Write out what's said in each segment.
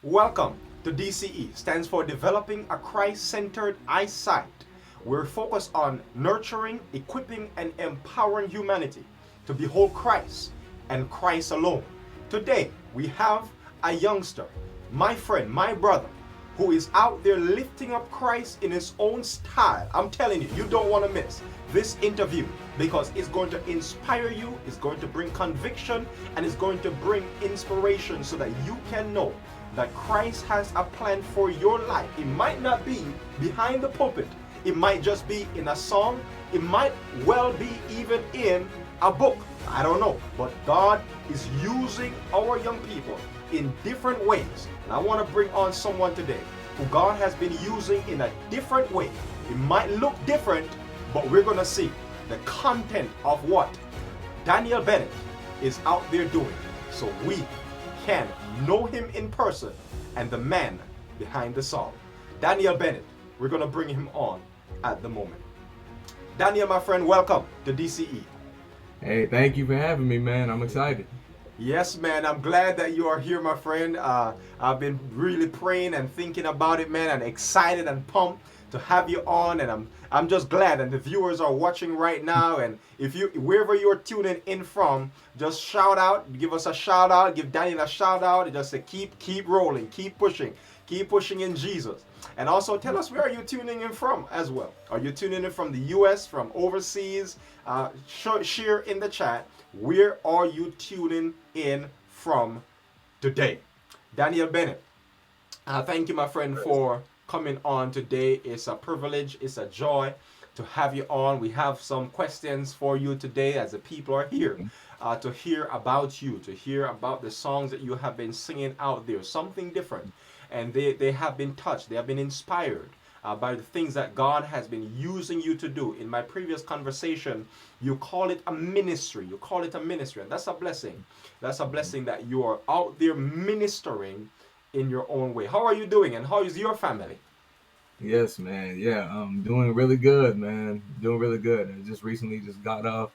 Welcome to DCE, stands for Developing a Christ-Centered Eyesight. We're focused on nurturing, equipping, and empowering humanity to behold Christ and Christ alone. Today, we have a youngster, my friend, my brother, who is out there lifting up Christ in his own style. I'm telling you, you don't want to miss this interview because it's going to inspire you, it's going to bring conviction, and it's going to bring inspiration so that you can know that Christ has a plan for your life. It might not be behind the pulpit, it might just be in a song, it might well be even in a book. I don't know. But God is using our young people in different ways. And I want to bring on someone today who God has been using in a different way. It might look different, but we're going to see the content of what Daniel Bennett is out there doing so we can know him in person and the man behind the song. Daniel Bennett, we're going to bring him on at the moment. Daniel, my friend, welcome to DCE. Hey, thank you for having me, man. I'm excited. Yes, man, I'm glad that you are here, my friend. I've been really praying and thinking about it, man, and excited and pumped to have you on. And I'm just glad, and the viewers are watching right now. And if you wherever you're tuning in from, just shout out, give us a shout out, give Daniel a shout out, and just say keep rolling, keep pushing in Jesus. And also tell us, where are you tuning in from as well? Are you tuning in from the US, from overseas? Share in the chat, where are you tuning in from today? Daniel Bennett, thank you, my friend, for coming on today. It's a privilege, it's a joy to have you on. We have some questions for you today as the people are here to hear about you, to hear about the songs that you have been singing out there, something different. And they have been touched, they have been inspired by the things that God has been using you to do. In my previous conversation, you call it a ministry. You call it a ministry, and that's a blessing. That's a blessing that you are out there ministering in your own way. How are you doing, and how is your family? Yes, man. Yeah, doing really good, man. Doing really good. I just recently just got off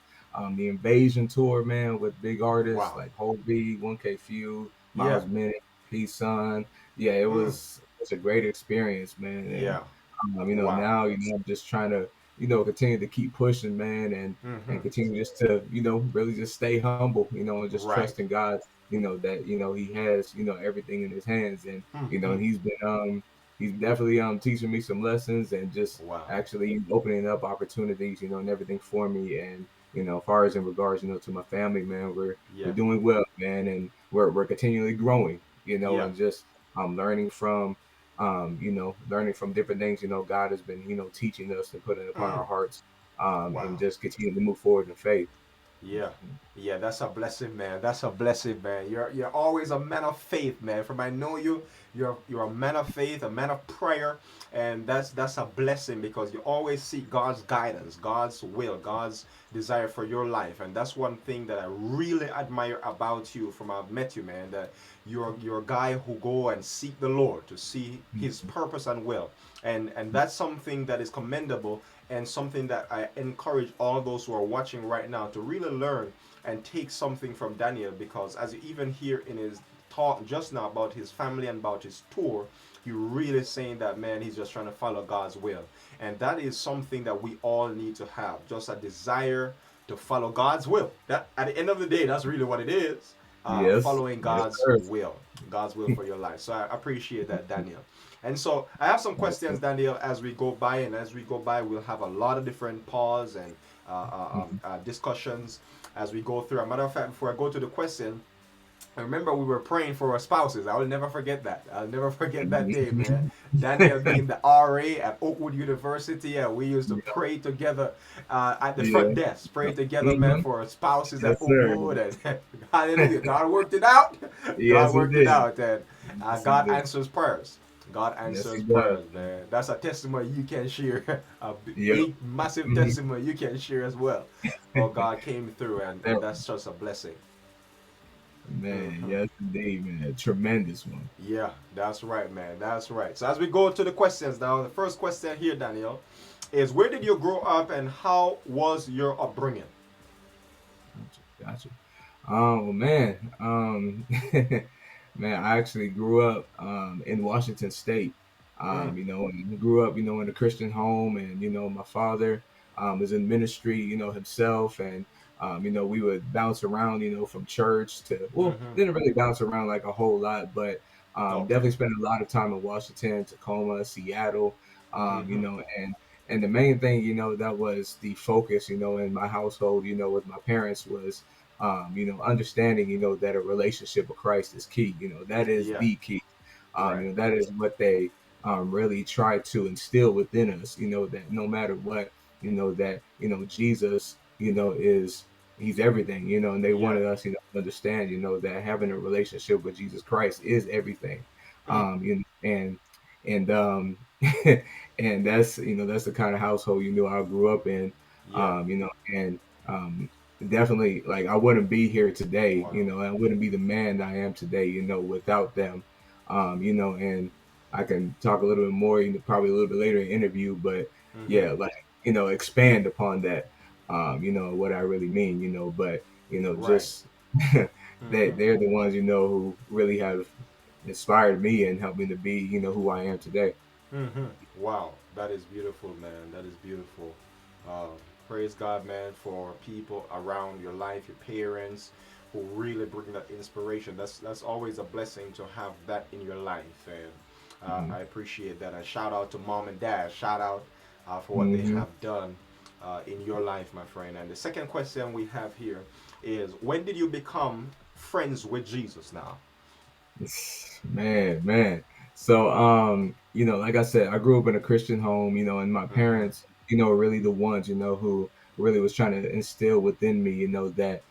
the Invasion tour, man, with big artists Wow. like Whole B, 1K Few, Yeah. Miles Minute, P Sun. Yeah, it Mm. was such a great experience, man. And Yeah. Wow. now I'm just trying to continue to keep pushing, man, and Mm-hmm. continue just to really just stay humble, and just Right. trusting God, that He has everything in His hands, and Mm-hmm. and he's definitely teaching me some lessons and just Wow. actually opening up opportunities, and everything for me. And as far as in regards, to my family, man, we're Yeah. doing well, man, and we're continually growing, Yeah. and just learning from learning from different things, God has been, teaching us and putting upon Mm. our hearts, and Wow. just continue to move forward in faith. Yeah. Yeah, that's a blessing, man. That's a blessing, man. You're always a man of faith, man. From I know you, you're a man of faith, a man of prayer, and that's a blessing because you always seek God's guidance, God's will, God's desire for your life. And that's one thing that I really admire about you from I've met you, man, that you're a guy who go and seek the Lord to see his purpose and will. And that's something that is commendable and something that I encourage all those who are watching right now to really learn and take something from Daniel, because as you even hear in his talk just now about his family and about his tour, you're really saying that, man, he's just trying to follow God's will. And that is something that we all need to have, just a desire to follow God's will. That at the end of the day, that's really what it is. Yes, Following yes, God's sir. God's will for your life. So I appreciate that, Daniel. And so I have some questions, Daniel, as we go by. And as we go by, we'll have a lot of different pause and discussions as we go through. As a matter of fact, before I go to the question, I remember we were praying for our spouses. I will never forget that. I'll never forget that day, man. Daniel being the RA at Oakwood University, and we used to Yeah, pray together at the front yeah. desk. Pray together, man, hmm for our spouses at Yes, sir. Oakwood. And hallelujah. God worked it out. God Yes, he worked it did. out. And Yes, he God did. answers prayers. God Yes, he answers does. prayers, man. That's a testimony you can share. A Yep. big, massive Mhm. testimony you can share as well. Oh, God came through, and That- that's just a blessing. Man, Hmm. yes, indeed, man. A tremendous one. Yeah, that's right, man. That's right. So as we go to the questions now, the first question here, Daniel, is where did you grow up and how was your upbringing? Gotcha. Gotcha. Oh man. Man, I actually grew up in Washington State. Mm, And grew up, in a Christian home, and my father was in ministry, himself, and we would bounce around, from church to, well, mm-hmm. didn't really bounce around like a whole lot, but Okay. definitely spent a lot of time in Washington, Tacoma, Seattle, Mm-hmm. and the main thing, that was the focus, in my household, with my parents was understanding, that a relationship with Christ is key. That is Yeah. the key. Right. That is what they really try to instill within us. That no matter what, that Jesus, is he's everything. And they Yeah. wanted us, to understand, that having a relationship with Jesus Christ is everything. Mm, And and that's the kind of household I grew up in. yeah. And um, definitely, like, I wouldn't be here today, Wow. I wouldn't be the man that I am today, without them. And I can talk a little bit more, probably a little bit later in the interview, but Mm-hmm. yeah, like, expand upon that, what I really mean, but Right. just Mm-hmm. they're the ones, who really have inspired me and helped me to be, who I am today. Mm-hmm. Wow, that is beautiful, man. That is beautiful. Uh, Praise God, man, for people around your life, your parents, who really bring that inspiration. That's always a blessing to have that in your life, and Hmm. I appreciate that. A shout out to mom and dad. Shout out for what they Hmm. have done in your life, my friend. And the second question we have here is, when did you become friends with Jesus? Now. Man. So, like I said, I grew up in a Christian home, and my Mm-hmm. parents, are really the ones, who really was trying to instill within me, that,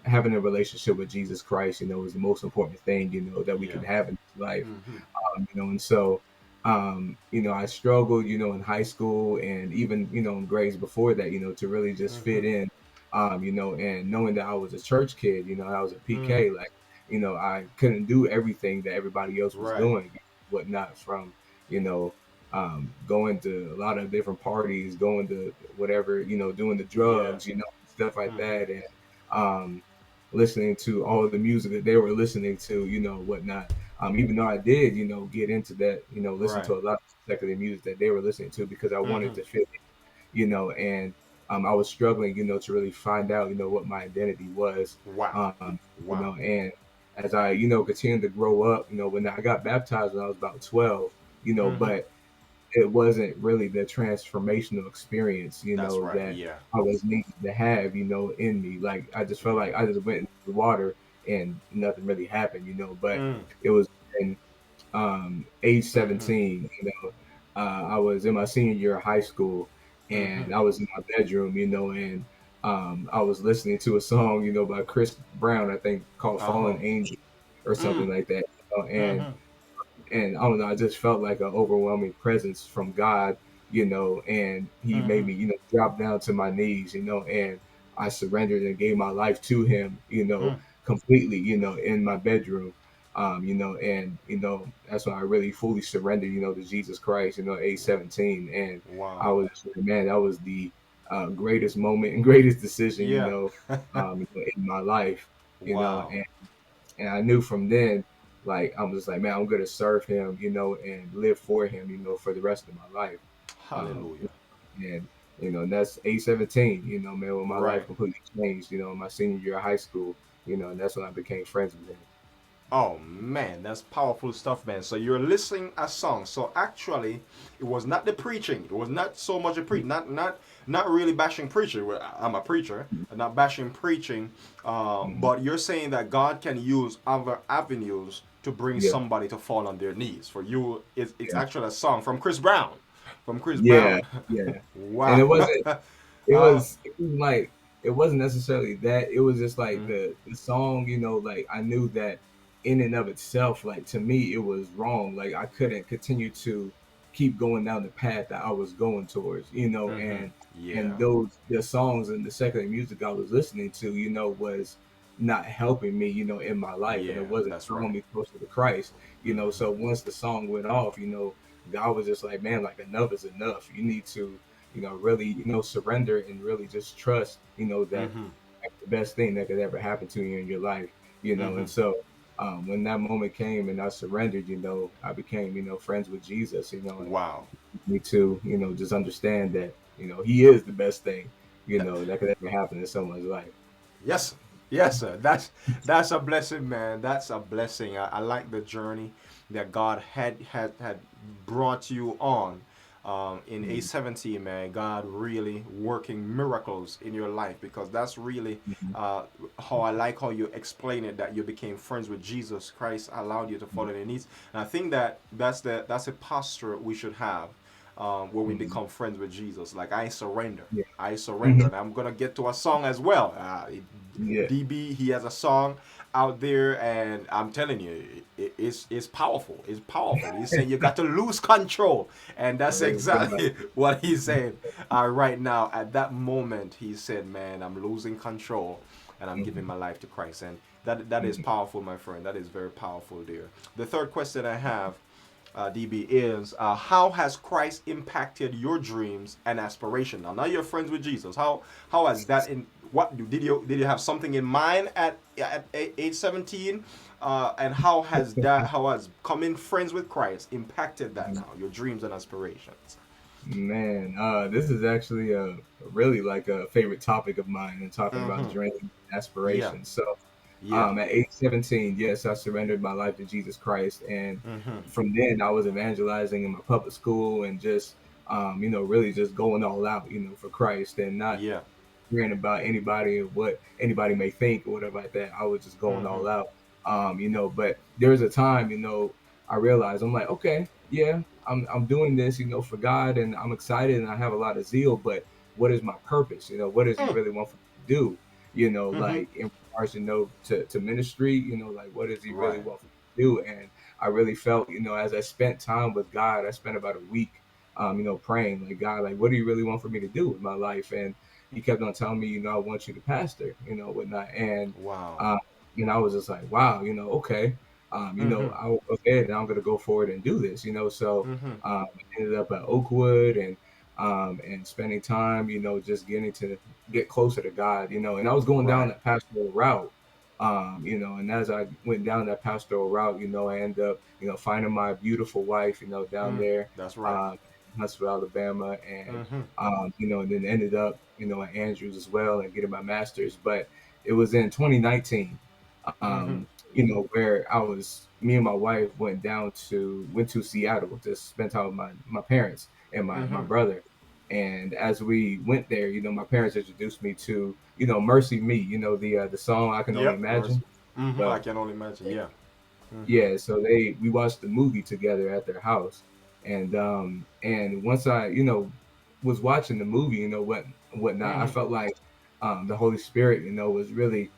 having a relationship with Jesus Christ, is the most important thing, that we Yeah. can have in this life. Mm-hmm. And so, I struggled, in high school and even, in grades before that, to really just Mm-hmm. fit in, and knowing that I was a church kid, I was a Mm. PK, like, I couldn't do everything that everybody else was Right. doing, whatnot, from, you know, going to a lot of different parties, going to whatever, doing the Yeah. drugs, stuff like Mm-hmm. that. And listening to all the music that they were listening to, whatnot. Even though I did, get into that, listen Right. to a lot of secular music that they were listening to because I wanted Mm-hmm. to fit, and I was struggling, to really find out, what my identity was. Wow. Wow. And as I, continued to grow up, when I got baptized when I was about 12, Mm-hmm. but it wasn't really the transformational experience, That's right. that Yeah. I was needing to have, in me. Like, I just felt like Yeah. I just went into the water and nothing really happened, but Mm. it was in age Mm-hmm. 17, I was in my senior year of high school, Mm-hmm. and I was in my bedroom, and I was listening to a song, by Chris Brown, I think, called Uh-huh. Fallen Angel or something Mm. like that. Mm-hmm. And I don't know, I just felt like an overwhelming presence from God, and He Mm-hmm. made me, drop down to my knees, and I surrendered and gave my life to Him, Mm. completely, in my bedroom. And that's when I really fully surrendered, to Jesus Christ, age 17. And I Wow. was, man, that was the greatest moment and greatest decision, Yeah. in my life, Wow. and I knew from then, like, I'm just like, man, I'm gonna serve Him, and live for Him, for the rest of my life. Hallelujah. And and that's age 17, man, when my life Right. completely changed, in my senior year of high school, and that's when I became friends with Him. Oh man, that's powerful stuff, man. So you're listening a song. So actually, it was not the preaching. It was not so much a preach. Not really bashing preacher. Well, I'm a preacher. I'm not bashing preaching. Mhm. But you're saying that God can use other avenues to bring Yeah, somebody to fall on their knees. For you, it's yeah, actually a song from Chris Brown. From Chris yeah, Brown. yeah. And Wow. it uh, was it was like it wasn't necessarily that. It was just like mm, the song, like, I knew that in and of itself, like, to me, it was wrong. Like, I couldn't continue to keep going down the path that I was going towards, mm-hmm. and Yeah. the songs and the secular music I was listening to, was not helping me, in my life, and Yeah. it wasn't That's right. drawing me closer to Christ, Mm-hmm. So once the song went off, God was just like, man, like, enough is enough. You need to, really, surrender and really just trust, that Mm-hmm. that's the best thing that could ever happen to you in your life, Mm-hmm. and so. when that moment came and I surrendered, I became, friends with Jesus, and Wow. me to, just understand that, he is the best thing, that could ever happen in someone's life. Yes, yes, sir. That's a blessing, man. That's a blessing. I like the journey that God had brought you on. In Mhm. 17, man, God really working miracles in your life, because that's really Mhm. how I like how you explain it, that you became friends with Jesus Christ, allowed you to follow their needs. And I think that that's a posture we should have when we Mhm. become friends with Jesus. Like, I surrender. Yeah. I surrender. Mhm. And I'm going to get to a song as well. Yeah. DB, he has a song out there, and I'm telling you, it's powerful. It's powerful. He's saying you got to lose control. And that's Somebody. exactly what he's saying right now. At that moment, he said, man, I'm losing control, and I'm giving Mhm. my life to Christ. And that is Mhm. powerful, my friend. That is very powerful there. The third question I have, DB, is how has Christ impacted your dreams and aspiration? Now you're friends with Jesus. How has that in what did you have something in mind at age 17? And how has coming friends with Christ impacted that now, your dreams and aspirations? Man, this is actually a really like a favorite topic of mine, and talking about Mm-hmm. dreams and Yeah. aspirations. So, Yeah. at age 17, yes, I surrendered my life to Jesus Christ, and Mm-hmm. from then I was evangelizing in my public school and just, really just going all out, for Christ, and not Yeah. caring about anybody or what anybody may think or whatever like that. I was just going Mm-hmm. all out. But there was a time, I realized I'm like, okay, yeah, I'm doing this, for God, and I'm excited and I have a lot of zeal, but what is my purpose? What does he Mm. really want me to do? Mm-hmm. Like in regards to ministry, like what does he really Right. want me to do? And I really felt, as I spent time with God, I spent about a week praying like, God, like, what do you really want for me to do with my life? And he kept on telling me, I want you to pastor, whatnot. And Wow. uh, I was just like, wow, okay. Mm-hmm. I'll go ahead and I'm gonna go forward and do this, So Mm-hmm. I ended up at Oakwood and spending time, just getting to get closer to God, and I was going down Right. that pastoral route. And as I went down that pastoral route, I ended up, finding my beautiful wife, down Mm. there, That's right. uh, in Huntsville, Alabama, and Mm-hmm. and then ended up, at Andrews as well and getting my master's. But it was in 2019, Mm-hmm. where me and my wife went to Seattle to spend time with my parents and my Mm-hmm. brother. And as we went there, my parents introduced me to, Mercy Me, the song I Can Only Yep. Mercy. Imagine. Mm-hmm. I So can only imagine. Yeah. Mm-hmm. yeah, so we watched the movie together at their house, and once I was watching the movie, whatnot, I Mm-hmm. felt like the Holy Spirit, was really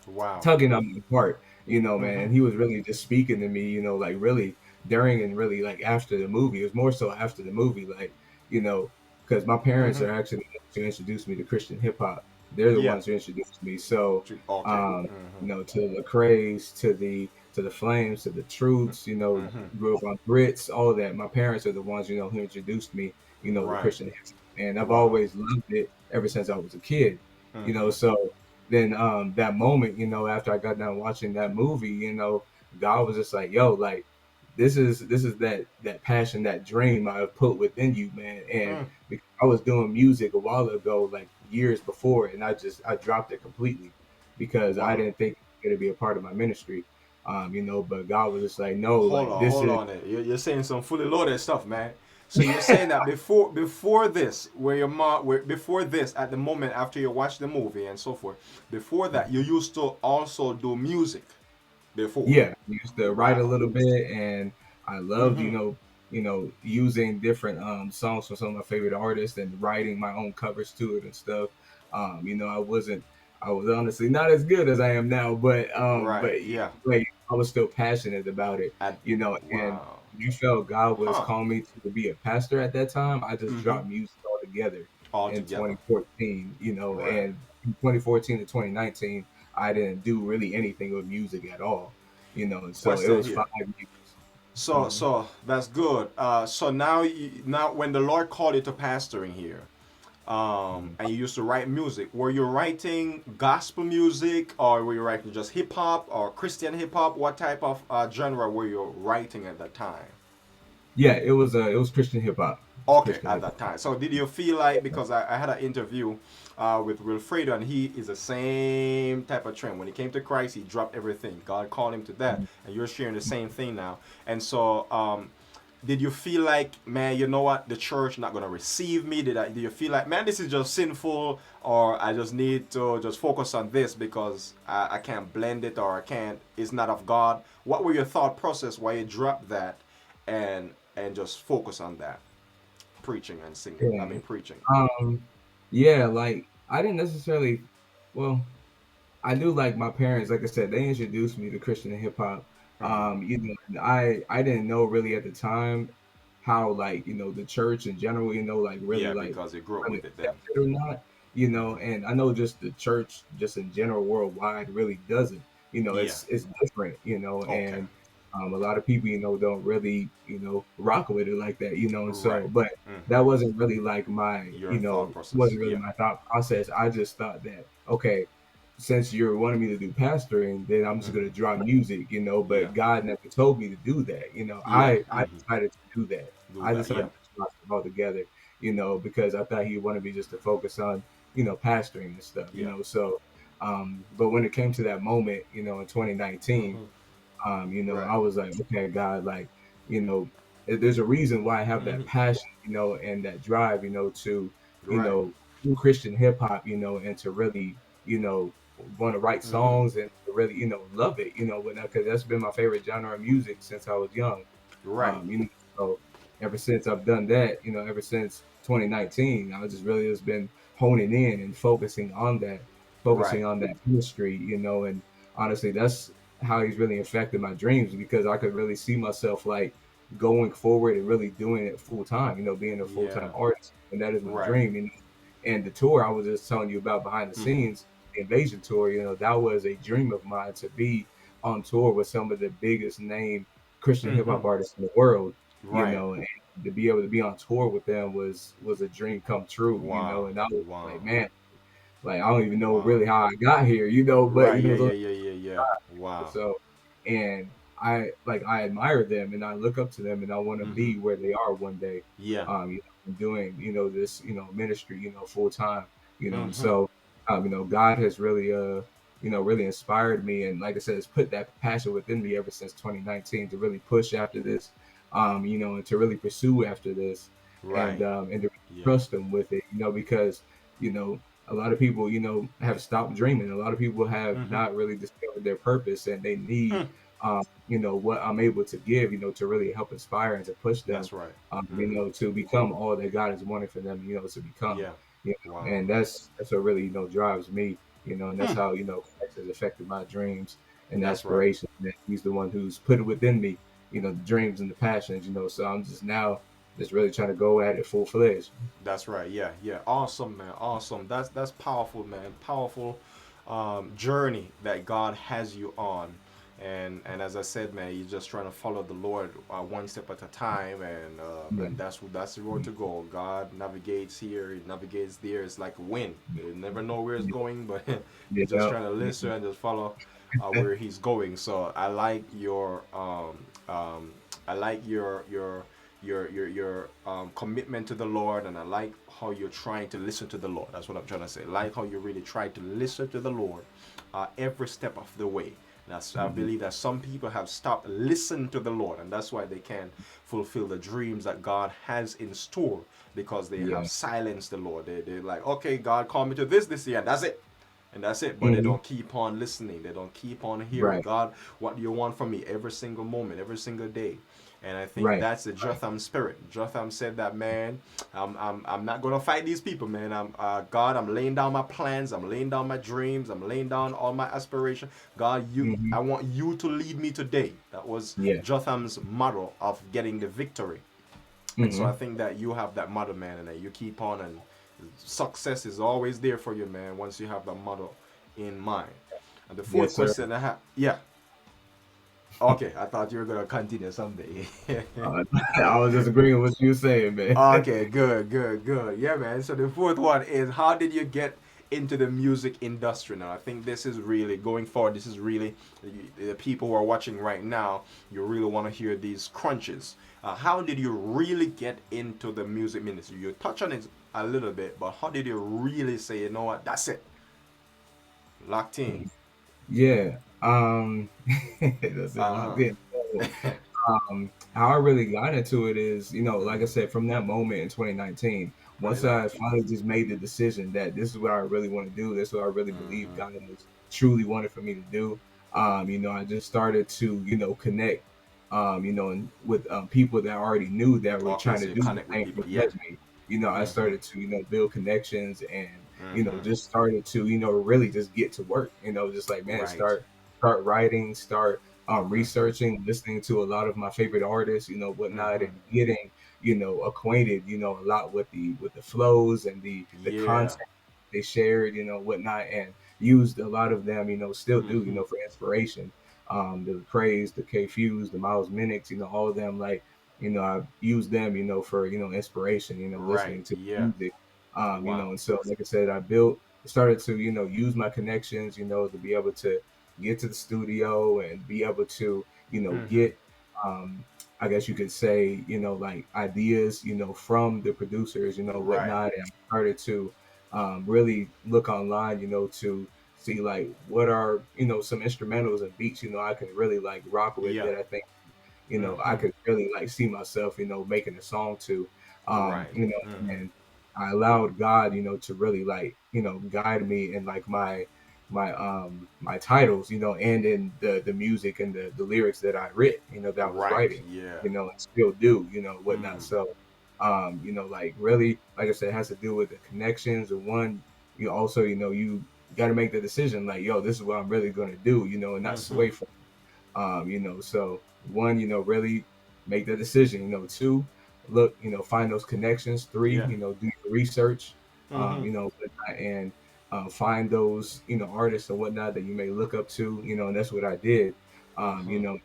Wow. tugging on my heart, man. Mm-hmm. And he was really just speaking to me, like really during and really like after the movie. It was more so after the movie, like because my parents Mm-hmm. are actually the ones who introduced me to Christian hip hop. They're the Yeah. ones who introduced me. So, Okay. Mm-hmm. to the Lecrae's, to the Flames, to the Truths, Mm-hmm. grew up on Grits, all of that. My parents are the ones, who introduced me, to Right. Christian hip hop, and I've Wow. always loved it ever since I was a kid. Mm-hmm. So then that moment, after I got done watching that movie, God was just like, yo, like this is that passion, that dream I have put within you, man. And Mm. because I was doing music a while ago, like years before, and I dropped it completely because I Wow. didn't think it was gonna be a part of my ministry. But God was just like, no, like this Hold is on. You're saying some fully loaded stuff, man. So you're saying that before this, where your mom, before this, at the moment after you watch the movie and so forth, before that, you used to also do music before. yeah, I used to write a Wow. little bit, and I loved, Mm-hmm. using different songs from some of my favorite artists and writing my own covers to it and stuff. I was honestly not as good as I am now, Right. but Yeah. like I was still passionate about it, At and wow. you felt God was Huh. calling me to be a pastor at that time. I just Mm-hmm. dropped music altogether All in together. 2014, Right. and from 2014 to 2019, I didn't do really anything with music at all, and so it Question was here. 5 years. So that's good. So now when the Lord called you to pastoring here, And you used to write music. Were you writing gospel music, or were you writing just hip hop or Christian hip hop? What type of genre were you writing at that time? Yeah, it was Christian hip hop. It's Okay, Christian at hip that hop. time. So did you feel like, because I had an interview with Wilfredo, and he is the same type of trend. When he came to Christ, he dropped everything. God called him to that, and you're sharing the same thing now. And so, did you feel like, man, you know what, the church not gonna receive me? Do you feel like, man, this is just sinful, or I just need to just focus on this because I can't blend it, or I can't, it's not of God? What were your thought process while you dropped that, and just focus on that? Preaching and singing. I Yeah. mean, preaching. Um, yeah, like I didn't necessarily. Well, I knew like my parents, like I said, they introduced me to Christian and hip hop. Mm-hmm. You know, and I didn't know really at the time how like the church in general, like really Yeah, like because you grew up really with it then. accept it or not. And I know just the church, just in general worldwide, really doesn't. Yeah. It's different. Okay. And a lot of people, don't really rock with it like that. And Right. so, but Mm-hmm. that wasn't really like my Your thought process. wasn't really Yeah. my thought process. I just thought that okay, since you're wanting me to do pastoring, then I'm just Mm-hmm. gonna draw music, Yeah. but God never told me to do that. Yeah. I Mm-hmm. decided to do that. Do I that. Yeah. decided to drop it all together, because I thought he wanted me just to focus on, pastoring and stuff, Yeah. So but when it came to that moment, in 2019, Mm-hmm. I Right. was like, okay, God, like, you know, there's a reason why I have that Mm-hmm. passion, and that drive, to, you Right. know, do Christian hip hop, and to really, want to write Mm-hmm. songs and to really, love it, because that's been my favorite genre of music since I was young. Right. Um, you know, so ever since I've done that, ever since 2019, I just really has been honing in and Right. focusing on that ministry, and honestly, that's how he's really affected my dreams because I could really see myself like going forward and really doing it full time, being a full Yeah. time artist. And that is my Right. dream. And the tour I was just telling you about behind the Mm-hmm. scenes, the Invasion tour, that was a dream of mine to be on tour with some of the biggest name Christian hip Mm-hmm. hop artists in the world, Right. and to be able to be on tour with them was a dream come true, Wow. and I was Wow. like, man, like I don't even know Wow. really how I got here, but Right. Yeah. those Yeah. Yeah. Yeah. Yeah. Wow. so, and I admire them and I look up to them and I want to Mm-hmm. be where they are one day. Yeah. Doing this ministry full time. And Mm-hmm. so God has really really inspired me and like I said, it's put that passion within me ever since 2019 to really push after this, and to really pursue after this, Right. and to Yeah. trust them with it, because a lot of people, have stopped dreaming. A lot of people have Mm-hmm. not really discovered their purpose, and they need, Mm. what I'm able to give, to really help inspire and to push them, That's right. Mm-hmm. to become all that God has wanted for them, to become. Yeah. Wow. And that's what really, drives me, and that's Hmm. how Christ has affected my dreams and That's right. aspirations. And he's the one who's put it within me, the dreams and the passions, So I'm just now just really trying to go at it full fledged. That's right. Yeah, yeah. Awesome, man. Awesome. That's powerful, man. Powerful journey that God has you on. And as I said, man, you're just trying to follow the Lord one step at a time, Yeah. and that's the road to go. God navigates here, He navigates there. It's like a wind. You never know where it's going, but you're just Yeah. trying to listen and just follow where He's going. So I like your commitment to the Lord, and I like how you're trying to listen to the Lord. That's what I'm trying to say. Like how you really try to listen to the Lord every step of the way. I Mhm. believe that some people have stopped listening to the Lord, and that's why they can't fulfill the dreams that God has in store because they have Yeah. silenced the Lord. They're like, okay, God called me to this year, and that's it. And that's it. But they Mhm. don't keep on listening. They don't keep on hearing. Right. God, what do you want from me every single moment, every single day? And I think Right. that's the Jotham spirit. Jotham said that, man, I'm not going to fight these people, man. God, I'm laying down my plans. I'm laying down my dreams. I'm laying down all my aspirations. God, Mhm. I want you to lead me today. That was Yeah. Jotham's model of getting the victory. And so I Mhm. think that you have that model, man, and that you keep on, and success is always there for you, man, once you have that model in mind. And the fourth Yes, sir. question I have, yeah, Okay, I thought you were gonna continue someday. Uh, I was just agreeing with what you were saying, man. Okay, good, good, good. Yeah, man. So the fourth one is, how did you get into the music industry now? I think this is really going forward. This is really the people who are watching right now. You really want to hear these crunches. How did you really get into the music ministry? You touch on it a little bit, but how did you really say, you know what, that's it, locked in? Yeah. That's it, Uh locked in. So, huh. how I really got into it is, like I said, from that moment in 2019, once I 2019. finally just made the decision that this is what I really want to do, this is what I really believe Mm-hmm. God has truly wanted for me to do. I just started to, connect, and with people that I already knew that were Okay, trying so to you do the connect with same people. thing Yeah. as me. I Mm-hmm. started to, build connections and, Mm-hmm. just started to, really just get to work, just like, man, Right. start writing, start Mm-hmm. researching, listening to a lot of my favorite artists, whatnot, Mm-hmm. and getting, acquainted, a lot with the flows and the Yeah. content they shared, whatnot, and used a lot of them, still do, Mm-hmm. for inspiration. The Praise, the K Fuse, the Miles Minix, all of them, like, I've used them, for, inspiration, Right. listening to Yeah. music. Wow. And so, like I said, started to, use my connections, to be able to get to the studio and be able to, Mm-hmm. get, I guess you could say, like ideas, from the producers, Right. whatnot. And I started to really look online, to see like what are, some instrumentals and beats, I can really like rock with Yeah. that I think, I Mm-hmm. could really like see myself, making a song to, Right. Mm-hmm. and I allowed God, to really like, guide me in like my titles, and in the music and the lyrics that I writ, that I was Right. writing, Yeah. and still do, whatnot. Mm. So like really, like I said, it has to do with the connections. And one, you also, you got to make the decision, like, yo, this is what I'm really gonna do, and not Mm-hmm. sway from so one, really make the decision, two, look, find those connections, three, Yeah. do your research, Mm-hmm. whatnot, and find those, artists or whatnot that you may look up to, and that's what I did, Mm-hmm.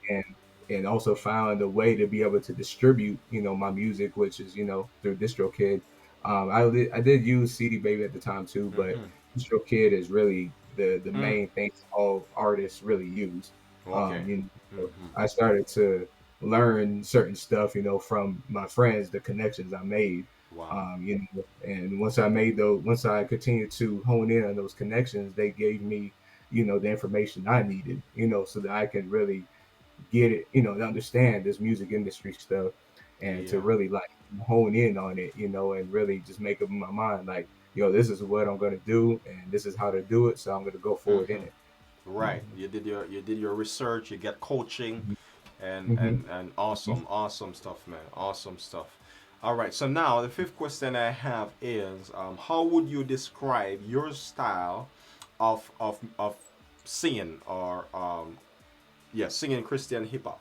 and also found a way to be able to distribute, my music, which is, through DistroKid. I did use CD Baby at the time too, but Mm-hmm. DistroKid is really the Mm. main thing all artists really use. Okay. So Mm-hmm. I started to learn certain stuff, from my friends, the connections I made. Wow. And once I continued to hone in on those connections, they gave me, the information I needed, so that I can really get it, to understand this music industry stuff and to Yeah. really like hone in on it, and really just make up in my mind, like, this is what I'm going to do and this is how to do it. So I'm going to go forward in Mm-hmm. it. Right. You did your research. You get coaching, and Mm-hmm. and and awesome stuff, man. Awesome stuff. All right. So now the fifth question I have is, how would you describe your style of singing, or yeah, singing Christian hip hop?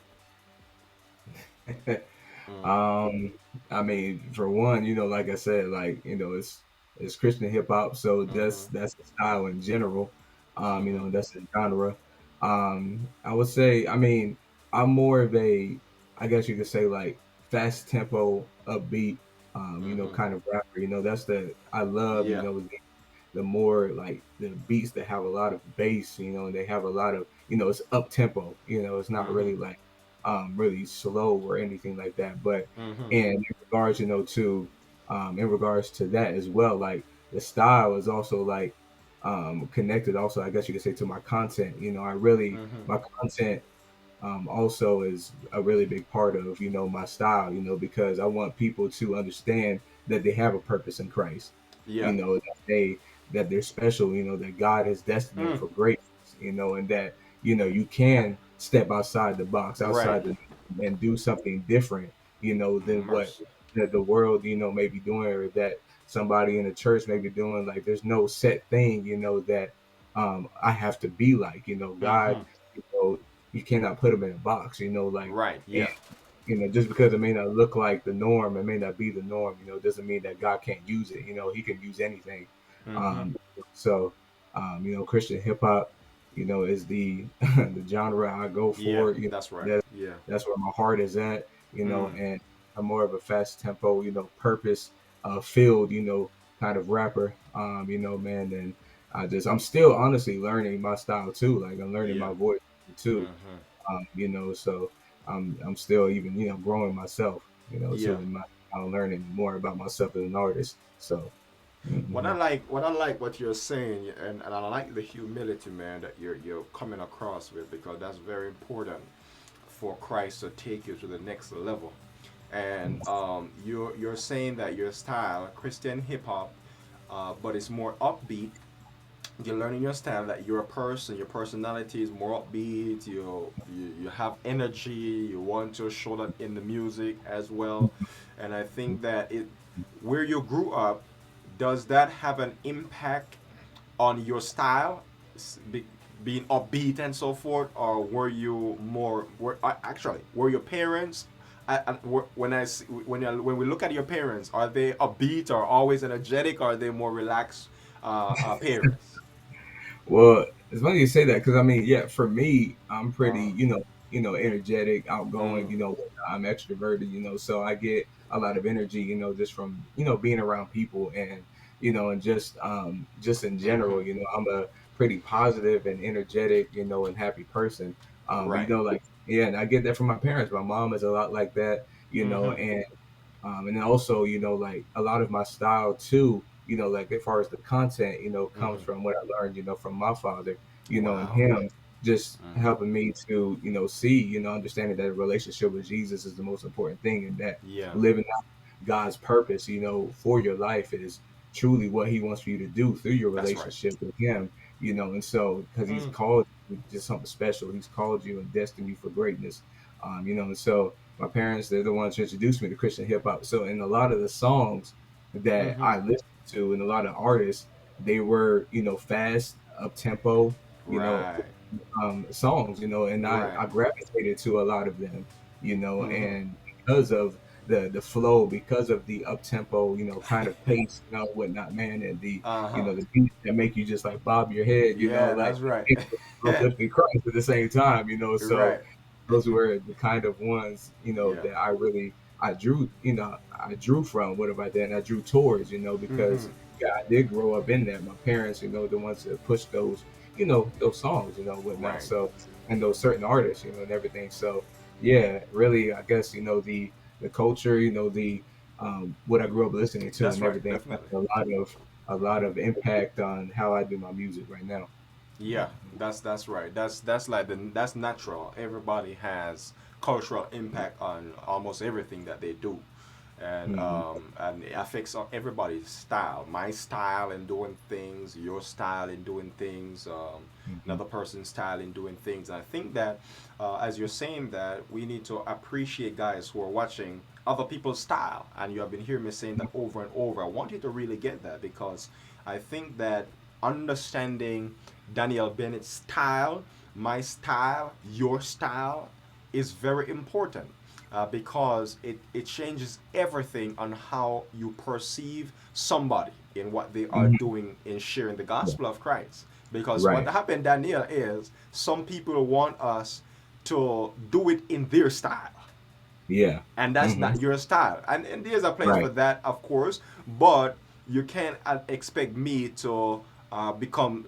Um, I mean, for one, like I said, like, it's Christian hip hop, so Mm-hmm. that's the style in general. Mm-hmm. That's the genre. I would say, I mean, I'm more of a, I guess you could say, like, fast tempo, upbeat, Mm-hmm. kind of rapper. I love, Yeah. the more like the beats that have a lot of bass, and they have a lot of, it's up tempo, it's not Mm-hmm. really like really slow or anything like that. But Mm-hmm. and in regards, to in regards to that as well, like the style is also like connected also, I guess you could say, to my content. I really Mm-hmm. my content also is a really big part of, my style, because I want people to understand that they have a purpose in Christ, Yeah. that they're special, that God has destined them Mm. for greatness, and that, you can step outside the box, Right. outside and do something different, than what Mercy. the world, may be doing, or that somebody in the church may be doing. Like, there's no set thing, that I have to be like, God, Mm-hmm. you know, you cannot put them in a box, like, Right. and Yeah. just because it may not look like the norm, it may not be the norm, doesn't mean that God can't use it. He can use anything. Mm-hmm. Um, so, Christian hip hop, is the the genre I go Yeah, for. that's right. That Yeah. that's where my heart is at. Mm. And I'm more of a fast tempo, purpose filled, kind of rapper. Man, and I'm still honestly learning my style too. Like I'm learning Yeah. my voice too. Hmm. So I'm still even growing myself, Yeah. too, in my I'm learning more about myself as an artist. So. Mhm. What you're saying, and I like the humility, man, that you're coming across with, because that's very important for Christ to take you to the next level. And you're saying that your style, Christian hip hop, but it's more upbeat. You're learning your style, that you're a person, your personality is more upbeat. You have energy. You want to show that in the music as well. And I think that it where you grew up, does that have an impact on your style, being upbeat and so forth, or were you more? Actually, were your parents? When when we look at your parents, are they upbeat or always energetic, or are they more relaxed parents? Well, it's funny you say that because I mean, yeah, for me, I'm pretty, Uh, energetic, outgoing. mm, I'm extroverted. So I get a lot of energy, just from being around people and and just in general. mm-hmm. I'm a pretty positive and energetic, and happy person. Right. Like yeah, and I get that from my parents. My mom is a lot like that, Mm-hmm. and then also, like a lot of my style too, like as far as the content, comes Mm-hmm. from what I learned, from my father, and Wow. him just Mm-hmm. helping me to, see, understanding that a relationship with Jesus is the most important thing, and that Yeah. living out God's purpose, for your life is truly what He wants for you to do through your That's right. relationship with Him, and so because He's Mm. called you to something special, He's called you and destined you for greatness, and so my parents, they're the ones who introduced me to Christian hip hop. So in a lot of the songs that Mm-hmm. I listened to and a lot of artists, they were, fast, up tempo, Right. songs, and Right. I gravitated to a lot of them, Mm-hmm. and because of the flow, because of the up tempo, kind of pace, whatnot, man, and Uh-huh. the beats that make you just like bob your head, Yeah, like that's right. uplifting Christ at the same time, so Right. those were the kind of ones, Yeah. that I drew, I drew from what about that, and I drew towards, Mm-hmm. because yeah, I did grow up in that. My parents, the ones that pushed those, those songs, whatnot. Right. So, and those certain artists, and everything. So, yeah, really, I guess, the culture, the what I grew up listening to That's and right. everything has Definitely. a lot of impact on how I do my music right now. Yeah, that's right. That's like that's natural. Everybody has cultural impact on almost everything that they do, Mm-hmm. and it affects everybody's style. My style in doing things, your style in doing things, Mm-hmm. another person's style in doing things. And I think that, as you're saying that, we need to appreciate guys who are watching other people's style. And you have been hearing me saying that over and over. I want you to really get that, because I think that understanding Daniel Bennett's style, my style, your style, is very important, because it changes everything on how you perceive somebody in what they are Mm-hmm. doing in sharing the Yeah. gospel of Christ. Because what Right. happened, Daniel, is some people want us to do it in their style, Yeah. and that's Mm-hmm. not your style. And there's a place Right. for that, of course, but you can't expect me to become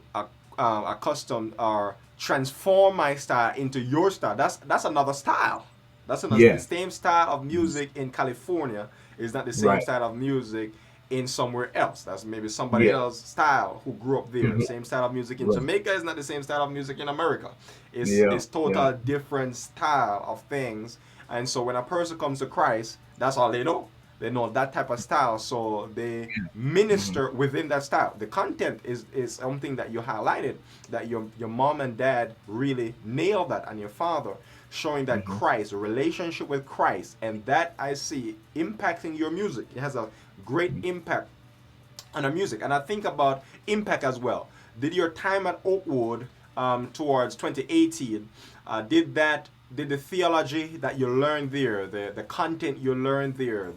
accustomed or transform my style into your style. That's another style. That's the Yeah. same style of Mhm. music in California is not the same Right. style of music in somewhere else. That's maybe somebody Yeah. else's style who grew up there. Mhm. Same style of music in Right. Jamaica is not the same style of music in America. Yeah. It's Yeah. total different style of things. And so when a person comes to Christ, that's all they know. They know that type of style, so they Mhm. minister within that style. The content is something that you highlighted, that your mom and dad really nailed that, and your father, showing that Mhm. Christ, a relationship with Christ, and that I see impacting your music. It has a great Mhm. impact on the music. And I think about impact as well. Did your time at Oakwood, towards 2018, did the theology that you learned there, the content you learned there,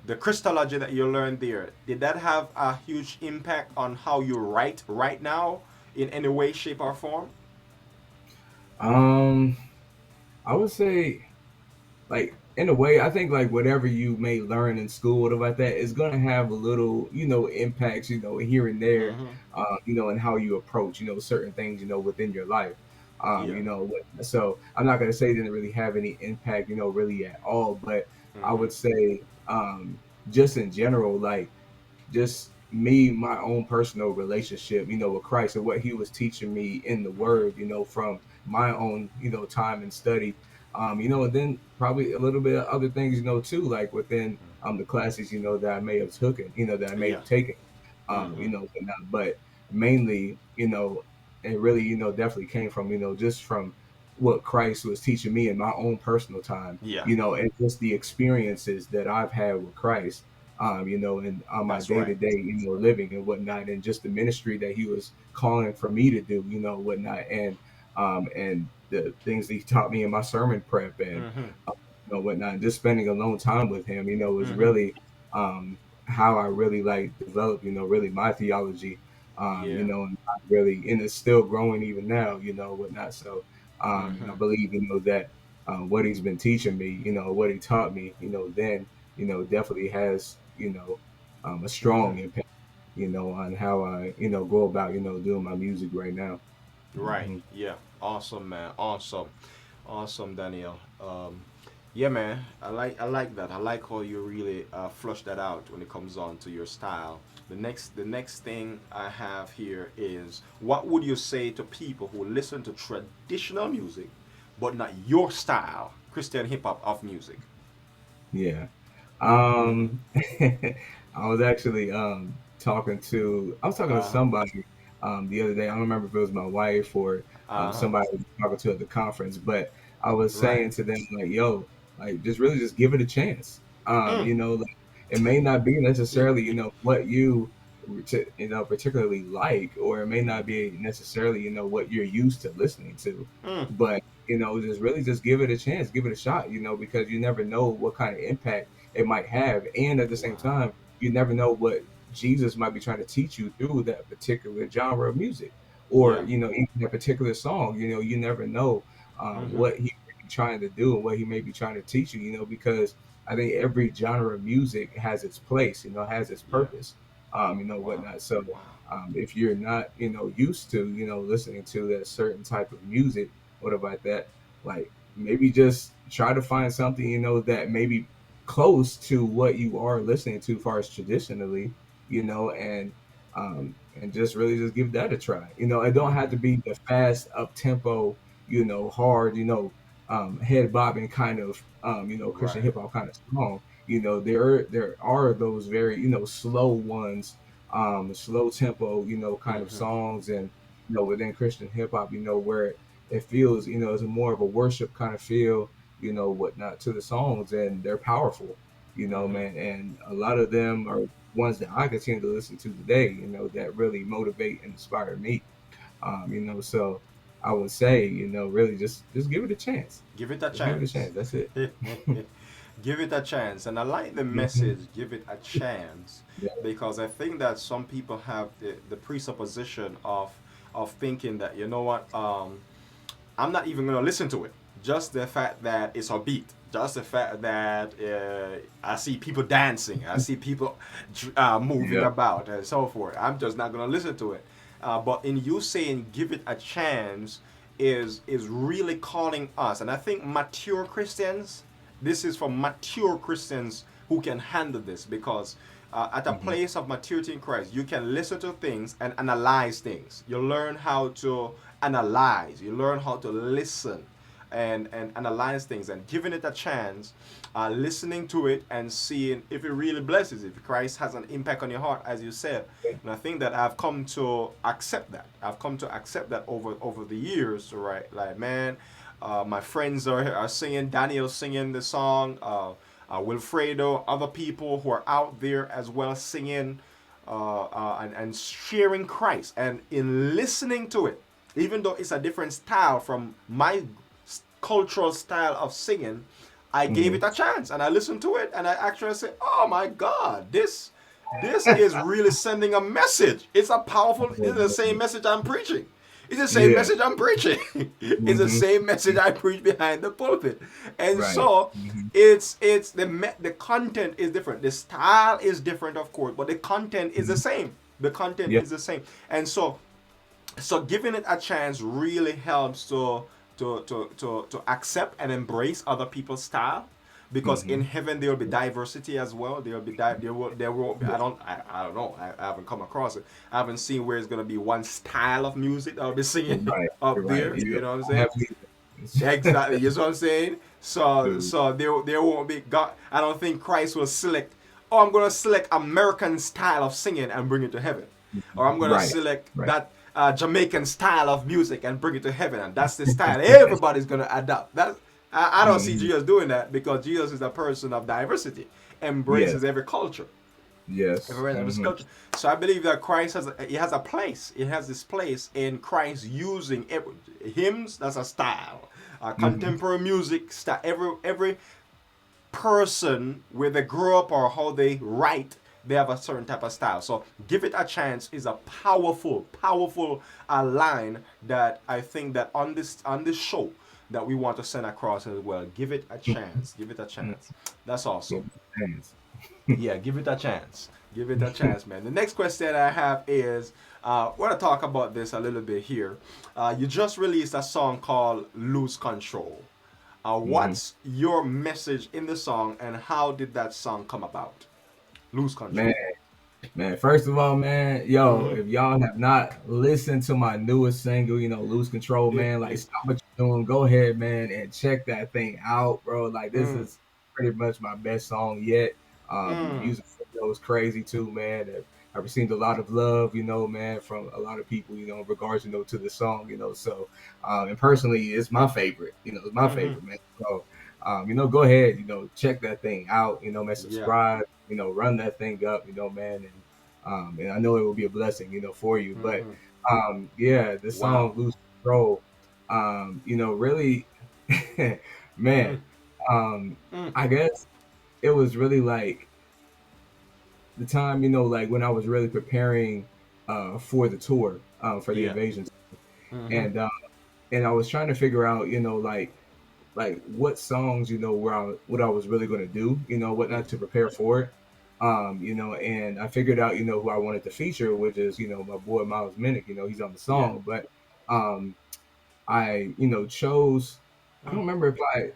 the Christology that you learned there, did that have a huge impact on how you write right now in any way, shape, or form? Um, I would say, like, in a way, I think like whatever you may learn in school, whatever like that, is gonna have a little, impacts, here and there, Mm-hmm. and how you approach, certain things, within your life. Yeah. So I'm not gonna say it didn't really have any impact, really at all, but I Mm-hmm. would say, just in general, like just me, my own personal relationship, with Christ and what he was teaching me in the Mm-hmm. word, from my own, time and study. And then probably a little bit of other things, too, like within the classes, that I may have taken, that I may Yeah. have taken, Mm-hmm. but mainly, it really, definitely came from, just from what Christ was teaching me in my own personal time, Yeah. and just the experiences that I've had with Christ, and on my That's day right. to day, living and whatnot, and just the ministry that he was calling for me to do, whatnot, and the things that he taught me in my sermon prep and Mm-hmm. whatnot. Just spending alone time with him, was Mm-hmm. really how I really like developed, really my theology, Yeah. and I really, and it's still growing even now, whatnot. So I Mm-hmm. believe, that what he's been teaching me, what he taught me, then, definitely has, a Mm-hmm. strong impact, on how I, go about, doing my music right now. Right. Hmm. Yeah. Awesome, man. Awesome. Awesome, Daniel. Yeah, man. I like that. I like how you really flush that out when it comes on to your style. The next thing I have here is, what would you say to people who listen to traditional music but not your style, Christian hip hop of music? Yeah. Mm-hmm. I was actually I was talking to Uh-huh. somebody the other day. I don't remember if it was my wife or Uh-huh. somebody I was talking to at the conference, but I was Right. saying to them like, "Yo, like just really just give it a chance." Mm. Like it may not be necessarily what you particularly like, or it may not Mm-hmm. be necessarily what you're used to listening to, Mm. but just really just give it a chance, give it a shot, because you never know what kind of impact it might have. And at the same Wow. time, you never know what Jesus might be trying to teach you through that particular genre of music, or, Yeah. even that particular song. You never know Mm-hmm. what he may be trying to do and what he may be trying to teach you, because I think every genre of music has its place, has its Yeah. purpose, Wow. whatnot. So, Wow. if you're not, used to, listening to that certain type of music, whatever like that, like maybe just try to find something, that maybe close to what you are listening to, far as traditionally, and just really just give that a try. It don't have Mm-hmm. to be the fast up tempo, hard, head bobbing kind of Christian Right. hip hop kind of song. There are those very, slow ones, slow tempo, kind of Mm-hmm. songs, and within Christian hip hop, where it feels, it's more of a worship kind of feel, whatnot to the songs, and they're powerful, Mm-hmm. man. And a lot of them are ones that I continue to listen to today, that really motivate and inspire me. So I would say, really just give it a chance. Give it a Just give it a chance. chance. That's it. Give it a chance. And I like the Mhm. message, give it a chance, Yeah. because I think that some people have the presupposition of thinking that, you know what, I'm not even going to listen to it. Just the fact that it's a beat, just the fact that I see people dancing, I see people moving Yeah. about, and so forth. I'm just not going to listen to it. But in you saying give it a chance is really calling us, and I think mature Christians. This is for mature Christians who can handle this, because at a Hmm. place of maturity in Christ, you can listen to things and analyze things. You learn how to analyze. You learn how to listen and analyze things, and giving it a chance, listening to it and seeing if it really blesses, if Christ has an impact on your heart, as you said. And I think that I've come to accept that. I've come to accept that over the years, right? Like, man, my friends are singing, Daniel singing the song, Wilfredo, other people who are out there as well singing, and sharing Christ. And in listening to it, even though it's a different style from my cultural style of singing, I gave Hmm. it a chance and I listened to it, and I actually said, "Oh my God, this is really sending a message. It's a powerful. It's the same message I'm preaching." It's the same Yeah. message I'm preaching. It's the Mm-hmm. same message I preach behind the pulpit. And Right. so Mm-hmm. it's the content is different. The style is different, of course, but the content is the Mm-hmm. same. The content Yeah. is the same. And so giving it a chance really helps to accept and embrace other people's style, because in Mm-hmm. heaven there will be diversity as well. There will be there will be, I don't know, I haven't come across it. I haven't seen where it's going to be one style of music that I'll be singing Right. up You're right. there, Yeah. you know what I'm I saying? have neither. Exactly, you know what I'm saying? So Dude. so there won't be God. I don't think Christ will select, oh, I'm going to select American style of singing and bring it to heaven, or I'm going to Right. select Right. that Jamaican style of music and bring it to heaven, and that's the style everybody's going to adopt. That I don't see Mm-hmm. Jesus doing that, because Jesus is a person of diversity, Yes. embraces every culture. Yes. Every Mm-hmm. culture. So I believe that Christ has a place. It has this place in Christ using hymns. That's a style. Mm-hmm. Contemporary music style. Every person, where they grew up or how they write, they have a certain type of style. So give it a chance is a powerful line that I think that on this show that we want to send across as well. Give it a chance. Give it a Mm-hmm. chance. That's awesome. Give it a chance. Yeah, give it a chance. Give it a chance, man. The next question I have is, I want to talk about this a little bit here. You just released a song called "Lose Control." Mm-hmm. What's your message in the song, and how did that song come about? Lose Man, Control. man. First of all, man, yo, Mm-hmm. if y'all have not listened to my newest single, Lose Control, Yeah, man, like yeah. stop what you're doing, go ahead, man, and check that thing out, bro. Like this Mm, is pretty much my best song yet. The mm, music video is crazy too, man. I've received a lot of love, man, from a lot of people, in regards, to the song, So, and personally, it's my favorite, it's my mm-hmm. favorite, man. So, go ahead, check that thing out, man, Yeah. subscribe, run that thing up, man, and I know it will be a blessing, for you. But Mm-hmm. yeah, the song Wow. "Lose Control," really, man, Mm, mm, I guess it was really like the time, like when I was really preparing for the tour, for the yeah. invasion, Mm-hmm. and uh, and I was trying to figure out, like what songs, what I was really going to do, what Yeah. not to prepare for it. And I figured out, who I wanted to feature, which is, my boy Miles Minnick, he's on the Yeah. song. But um I, chose, I don't Mm, remember if I,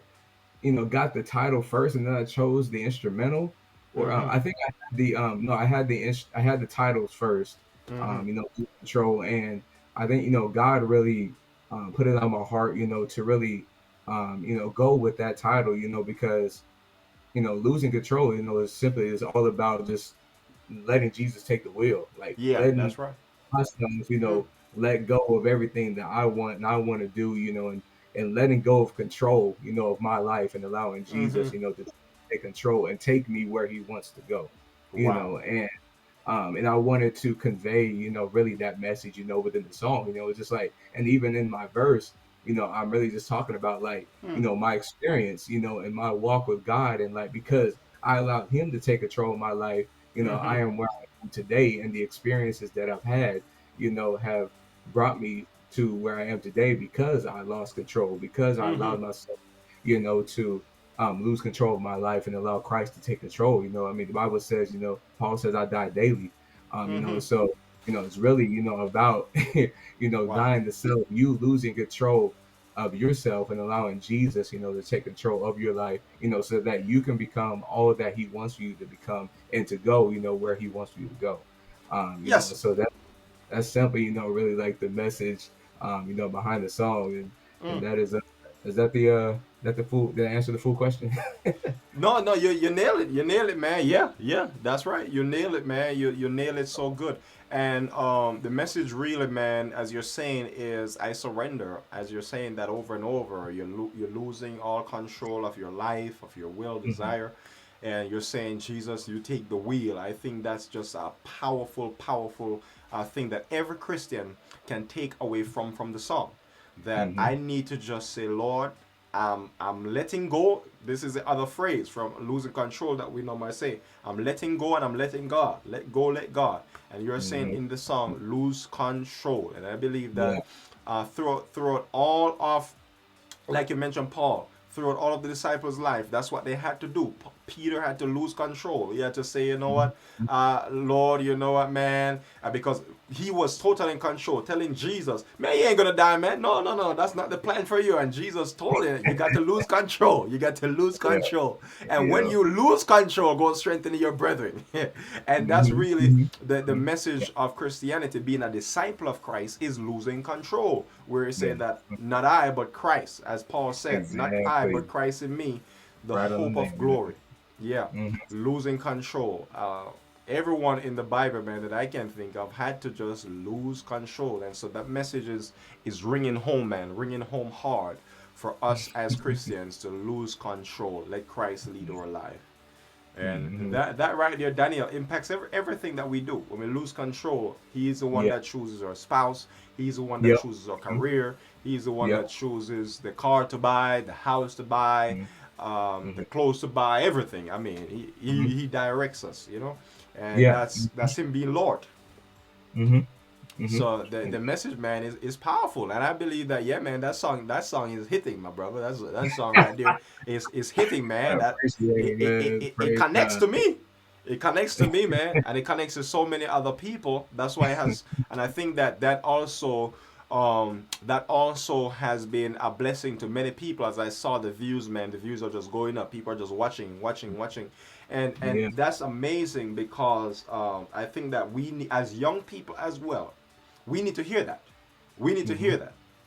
got the title first and then I chose the instrumental, or mm-hmm. I think I had the no, I had the titles first, Mm-hmm. Control. And I think, God really put it on my heart, to really go with that title, because losing control, is all about just letting Jesus take the wheel, like Yeah, letting that's right. myself, Mm, let go of everything that I want and I want to do, and letting go of control, of my life, and allowing mm-hmm. Jesus, to take control and take me where he wants to go, Wow. and I wanted to convey, really that message, within the song. It's just like, and even in my verse, I'm really just talking about, like, Mm, my experience, in my walk with God, and like, because I allowed him to take control of my life, mm-hmm. I am where I am today, and the experiences that I've had, have brought me to where I am today, because I lost control, because I Mm-hmm. allowed myself, to lose control of my life and allow Christ to take control. I mean, the Bible says, Paul says, I die daily. Mm-hmm. So, it's really, about, Wow. dying to self, you losing control of yourself and allowing Jesus, to take control of your life, so that you can become all that he wants you to become and to go, where he wants you to go. Yes. So that's simply, really like the message, behind the song. And Mm. that is that the full, did I answer the full question? No, no, you nail it. You nail it, man. Yeah, yeah, that's right. You nail it, man. You nail it so good. And the message really, man, as you're saying, is I surrender. As you're saying that over and over, you're losing all control of your life, of your will, Hmm. desire, and you're saying, Jesus, you take the wheel. I think that's just a powerful thing that every Christian can take away from the song. That Hmm. I need to just say, Lord, I'm letting go. This is the other phrase from losing control that we normally say. I'm letting go and I'm letting God. Let go, let God. And you're saying Hmm. in the song, lose control. And I believe Yeah. that throughout all of, like you mentioned, Paul, throughout all of the disciples' life, that's what they had to do. Peter had to lose control. He had to say, you know what, Lord, you know what, man, because he was totally in control, telling Jesus, man, you ain't gonna die, man. No, no, no, that's not the plan for you. And Jesus told him, you got to lose control. You got to lose Yeah. control. And when Yeah. you lose control, go strengthen your brethren. And that's Mhm. really Mhm. the Mhm. message of Christianity. Being a disciple of Christ is losing control. Where he Yeah. said that not I, but Christ, as Paul said, not I, but Exactly. Christ in me, the Right on the hope of name, glory. Yeah, man. losing control. Everyone in the Bible, man, that I can think of had to just lose control, and so that message is ringing home, man, ringing home hard for us as Christians to lose control. Let Christ lead our life. And Mhm. that right there, Daniel, impacts everything that we do. When we lose control, he's the one Yeah. that chooses our spouse. He's the one that Yep. chooses our Mhm. career. He's the one Yep. that chooses the car to buy, the house to buy, Mhm. the Mhm. clothes to buy, everything. I mean, Mhm. he directs us, you know, and Yeah. that's him being Lord. Mhm. Mhm. So the message, man, is powerful, and I believe that, yeah, man, that song is hitting, my brother. That song right there is hitting, I man. That appreciate it, it, it, it, man. it it Praise connects God. to me. It connects to me, man, and it connects to so many other people. That's why it has, and I think that also has been a blessing to many people. As I saw the views, man, the views are just going up. People are just watching, watching, watching, and Yeah. that's amazing because I think that we need, as young people as well, we need to hear that. We need to Mhm. hear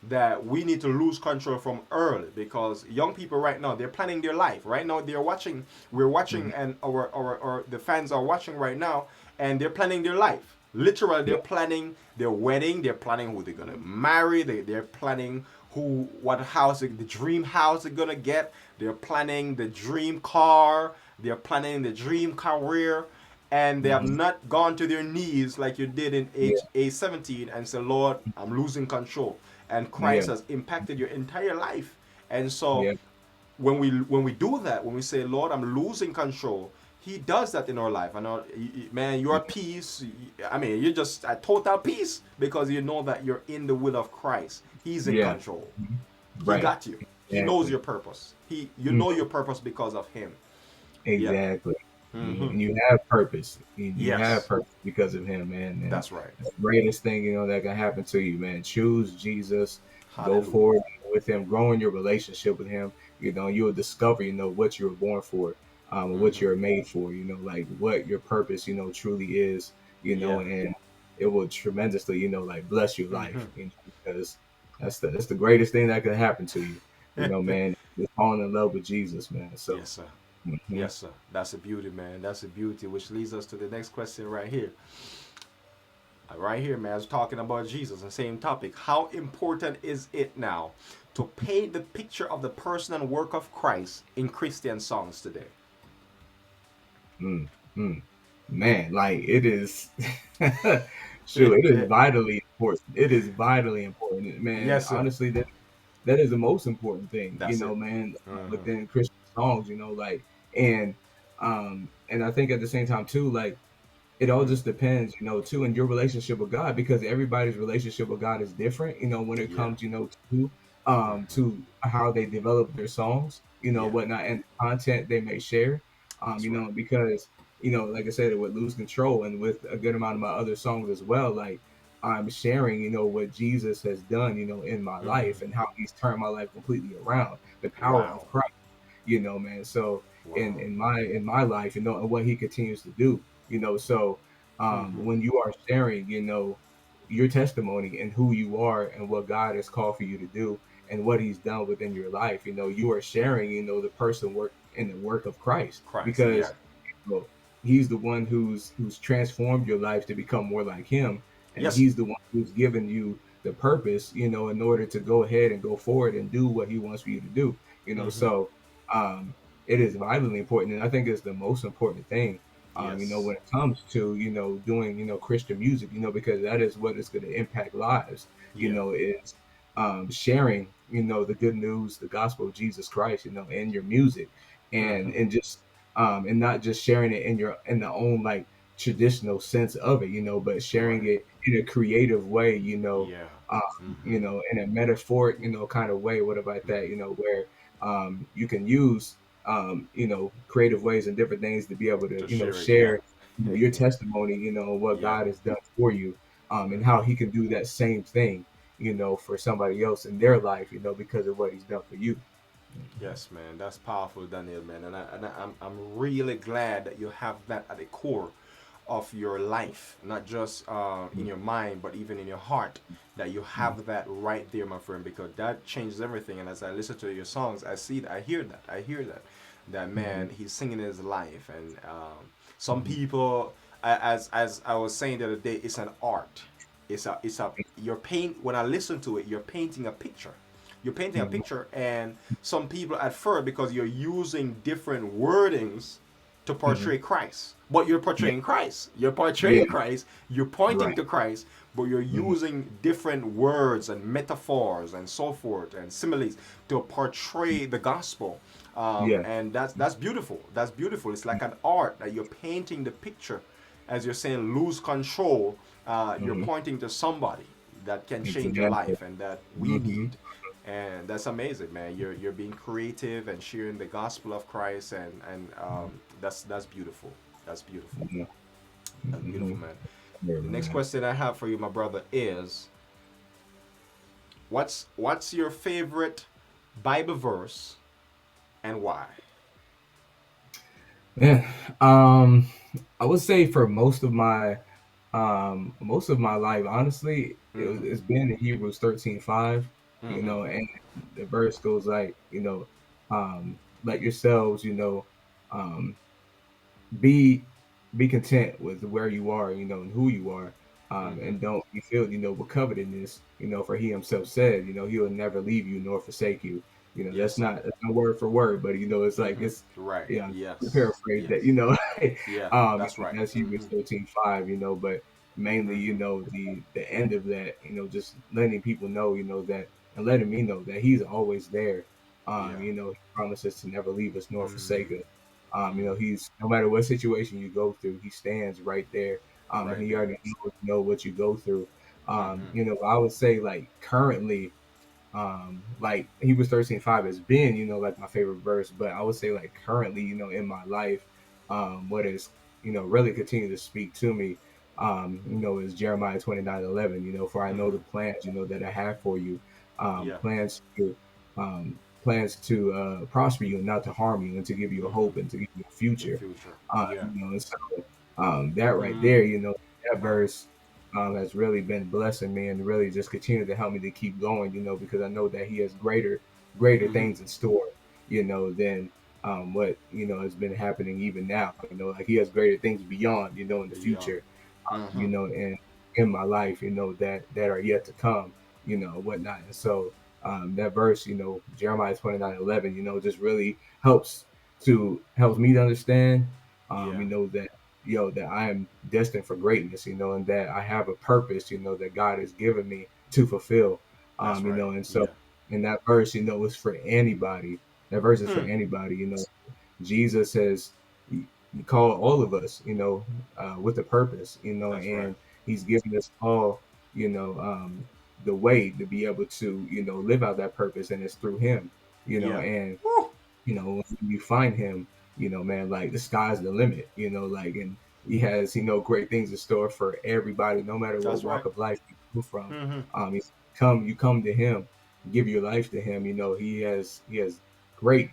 that we need to lose control from early, because young people right now, they're planning their life. Right now they're watching, we're watching, Mhm. and our the fans are watching right now, and they're planning their life. Literally, they're Yeah. planning their wedding, they're planning who they're gonna marry, they're planning what house, the dream house they're gonna get, they're planning the dream car, they're planning the dream career, and they have Mhm. not gone to their knees like you did in Yeah. age 17 and say, Lord, I'm losing control. And Christ Yeah. has impacted your entire life. And so Yeah. when we do that, when we say, Lord, I'm losing control, he does that in our life. And man, you're at peace. I mean, you're just at total peace, because you know that you're in the will of Christ. He's in Yeah. control. Mhm. He Right. got you. He knows Exactly. your purpose. You know Mhm. your purpose because of him. Yeah. Exactly. Mm-hmm. And you have purpose. You have Yes, purpose because of him, man. And that's right. that's the greatest thing, that can happen to you, man. Choose Jesus, go Hallelujah. forward with him, grow in your relationship with him. You'll discover, what you were born for, what Mm-hmm. you're made for, like what your purpose, truly is, Yeah. and it will tremendously, like bless your Mm-hmm. life, because that's the greatest thing that could happen to you, man. Just falling in love with Jesus, man. So, Yes, sir. mhm. Yes, sir. That's a beauty, man. That's a beauty, which leads us to the next question right here. Right here, man, is talking about Jesus, the same topic. How important is it now to paint the picture of the person and work of Christ in Christian songs today? Mm, mm. Man, like it is, sure, it is vitally important. It is vitally important, man. Yes, sir. Honestly, that is the most important thing, That's it. man, Mm-hmm. within Christian songs, like, and I think at the same time too, like, it all Mm-hmm. just depends, too, in your relationship with God, because everybody's relationship with God is different, when it Yeah. comes, Mm-hmm. to how they develop their songs, Yeah. whatnot, and content they may share, That's right. because, like I said, with Lose Control and with a good amount of my other songs as well, like I'm sharing, what Jesus has done, in my Mm-hmm. life and how he's turned my life completely around, the power of Wow. Christ, man. So in Wow. in my in my life, and what he continues to do, so Mm-hmm. when you are sharing, your testimony and who you are and what God has called for you to do and what he's done within your life, you are sharing, the person work in the work of Christ, Christ. Yeah. because he's the one who's transformed your life to become more like him, and Yes. he's the one who's given you the purpose, in order to go ahead and go forward and do what he wants for you to do, Mm-hmm. so um it is vitally important, and I think it's the most important thing, Yes. when it comes to, doing, Christian music, because that is what is going to impact lives, Yeah. is sharing, the good news, the gospel of Jesus Christ, in your music, Mm-hmm. and just and not just sharing it in the own like traditional sense of it, but sharing Right. it in a creative way, Yeah. Mm-hmm. in a metaphoric, kind of way. What about that? Where you can use creative ways and different things to be able to To share it. Yeah. share your testimony, what Yeah. God has done for you, and how Mm-hmm. He can do that same thing, for somebody else in their life, because of what He's done for you. Yes, man, that's powerful, Daniel, man, I'm really glad that you have that at the core of your life, not just in your mind, but even in your heart, that you have that right there, my friend, because that changes everything. And as I listen to your songs, I see that, I hear that, that Mm-hmm. man, he's singing his life, and some people, as I was saying the other day, it's an art. It's a you're paint when I listen to it, you're painting a picture. You're painting a Mm-hmm. picture, and some people at first, because you're using different wordings to Mm-hmm. portray Christ, but you're Yeah, portraying Christ. You're yeah, portraying Christ. You're pointing right. to Christ, but you're Mm-hmm. using different words and metaphors and so forth and similes to portray the gospel. Yeah. And that's beautiful. That's beautiful. It's like an art that you're painting the picture, as you're saying, lose control. You're Mm-hmm. pointing to somebody that can change your Exactly. life and that we Mm-hmm. need. And that's amazing, man. You're being creative and sharing the gospel of Christ, and that's beautiful. That's beautiful. Yeah. That's Mm-hmm. beautiful, man. Yeah, The next man. question I have for you, my brother, is what's your favorite Bible verse and why? Yeah. I would say for most of my life, honestly, Mm-hmm. it's been in Hebrews 13:5, Mm-hmm. and the verse goes like, let yourselves, um, be be content with where you are, and who you are, Mm-hmm. and don't be filled, with covetousness, for he himself said, he will never leave you nor forsake you. Yes, sir. That's not word for word, but it's like Mm-hmm. it's Right. yeah, to Yes. paraphrase that, Yes. Yeah. um, That's right. that's Mm-hmm. Hebrews 13:5, but mainly, Mm-hmm. the end of that, just letting people know, that and letting me know that he's always there. Yeah. He promises to never leave us nor forsake Mm-hmm. us. Mm-hmm. He's no matter what situation you go through, he stands right there. And Right he there. already know what you go through. Mm-hmm. I would say like currently, like Hebrews 13:5 has been, like my favorite verse, but I would say like currently, in my life, what is, really continue to speak to me, is Jeremiah 29:11, for I know Mm-hmm. the plans, that I have for you, Yeah. plans to prosper you and not to harm you and to give you a Mm-hmm. hope and to give you a In future. future. Yeah. And so that right there, Mm. that Wow. verse has really been blessing me and really just continue to help me to keep going, because I know that he has greater Mm-hmm. things in store, than what, has been happening even now, like he has greater things beyond, in the Beyond. future, Mm-hmm. and in my life, that are yet to come, whatnot. And so that verse, Jeremiah 29:11, just really helps me to understand, Yeah. that that I am destined for greatness, and that I have a purpose, that God has given me to fulfill. That's right. And so Yeah. in that verse, is for anybody. That verse is for Mm. anybody, Jesus has he called all of us, with a purpose, That's right. and he's given us all, you know, um, the way to be able to, live out that purpose, and it's through him, Yeah. and Woo. when you find him, man, like the sky's the limit, like, and he has, great things in store for everybody, no matter what That's walk right. of life you come from. Mm-hmm. You come to him, give your life to him. He has great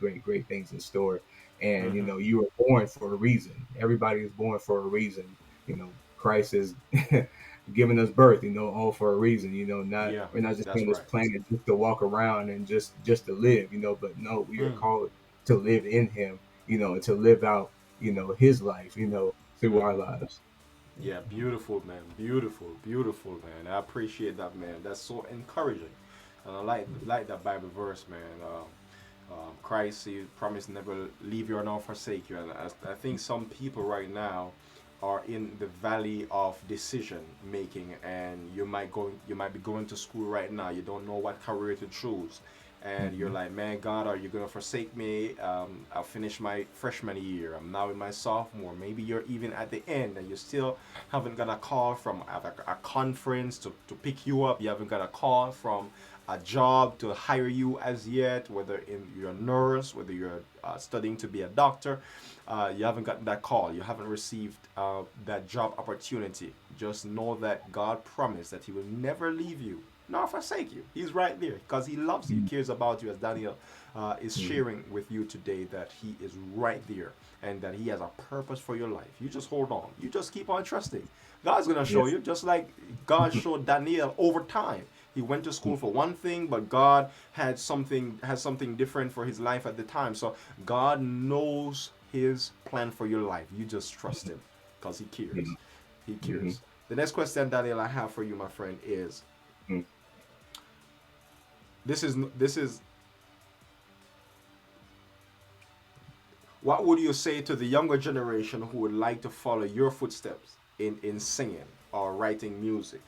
things in store, and Mm-hmm. you were born for a reason. Everybody is born for a reason. Christ is giving us birth, all for a reason. Not Yeah. we're not just That's on this right. planet just to walk around and just to live, but no, we are Mm. called to live in Him, and to live out, His life, through our Mm-hmm. lives. Yeah. Beautiful, man. Beautiful. Beautiful, man. I appreciate that, man. That's so encouraging, and I like that Bible verse, man. Christ, He promised never leave you or nor forsake you. And I think some people right now are in the valley of decision making, and you might be going to school right now. You don't know what career to choose, and you're Mm-hmm. like, man, God, are you gonna forsake me? I'll finish my freshman year. I'm now in my sophomore. Maybe you're even at the end, and you still haven't got a call from a conference to pick you up. You haven't got a call from a job to hire you as yet. Whether you're a nurse, whether you're studying to be a doctor, you haven't gotten that call. You haven't received that job opportunity. Just know that God promised that He will never leave you nor forsake you. He's right there because He loves you, He cares about you, as Daniel is Mm-hmm. sharing with you today, that He is right there and that He has a purpose for your life. You just hold on. You just keep on trusting. God's going to show Yes. you, just like God showed Daniel over time. He went to school for one thing, but God has something different for his life at the time. So God knows His plan for your life. You just trust Him because He cares. He Mm-hmm. cares. The next question, Daniel, I have for you, my friend, is this is what would you say to the younger generation who would like to follow your footsteps in singing or writing music?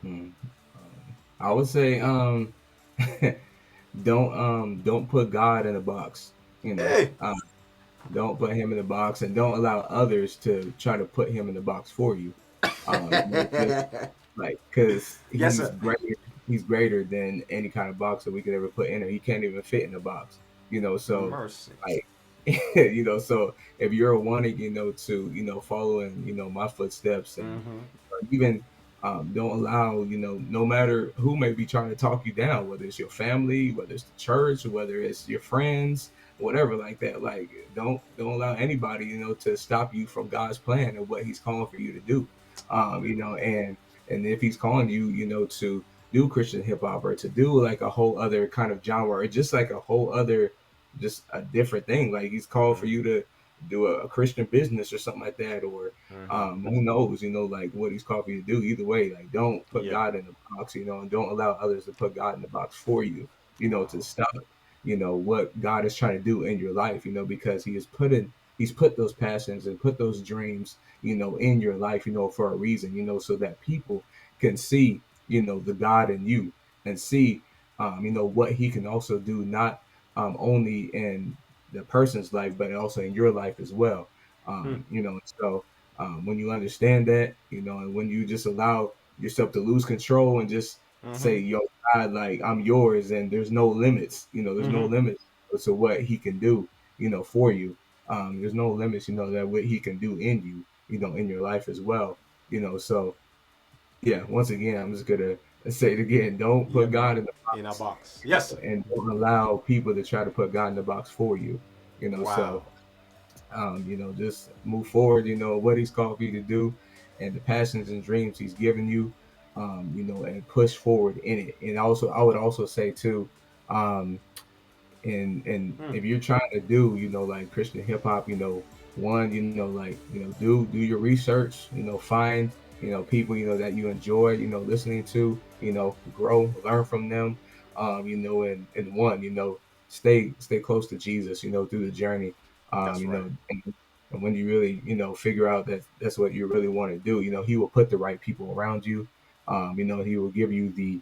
Mm-hmm. I would say don't put God in a box. You know, Hey, don't put him in a box, and don't allow others to try to put him in the box for you. Just like because yes, he's sir. greater, he's greater than any kind of box that we could ever put in. Him. He can't even fit in a box. So Mercy. like so if you're wanting to following my footsteps and Mm-hmm. even don't allow no matter who may be trying to talk you down, whether it's your family, whether it's the church, or whether it's your friends, whatever like that. Like don't allow anybody to stop you from God's plan and what He's calling for you to do. And if He's calling you to do Christian hip hop or to do like a whole other kind of genre or just like a whole other just a different thing, like He's called for you to do a Christian business or something like that, or Mm-hmm. who knows, like what He's called you to do. Either way, like don't put Yeah. God in the box, and don't allow others to put God in the box for you, to Wow. stop, what God is trying to do in your life, because He's put those passions and put those dreams, in your life, for a reason, so that people can see, the God in you and see, what He can also do, not only in the person's life, but also in your life as well. Hmm. So when you understand that, and when you just allow yourself to lose control and just Mm-hmm. say, "Yo, God, like I'm yours," and there's no limits. There's no Mm-hmm. limits to what He can do. For you. There's no limits. That what He can do in you. In your life as well. So yeah. Once again, I'm just gonna say it again. Don't Yeah, put man. God in the In a box, box. Yes, sir. and don't allow people to try to put God in the box for you. Wow. So just move forward, what He's called for you to do and the passions and dreams He's given you, and push forward in it. And also, I would also say too, and Hmm. if you're trying to do, like Christian hip hop, one, like, do your research, find, people, that you enjoy, listening to, grow, learn from them, and one, stay close to Jesus, through the journey, That's right. and when you really, figure out that that's what you really want to do, He will put the right people around you, He will give you the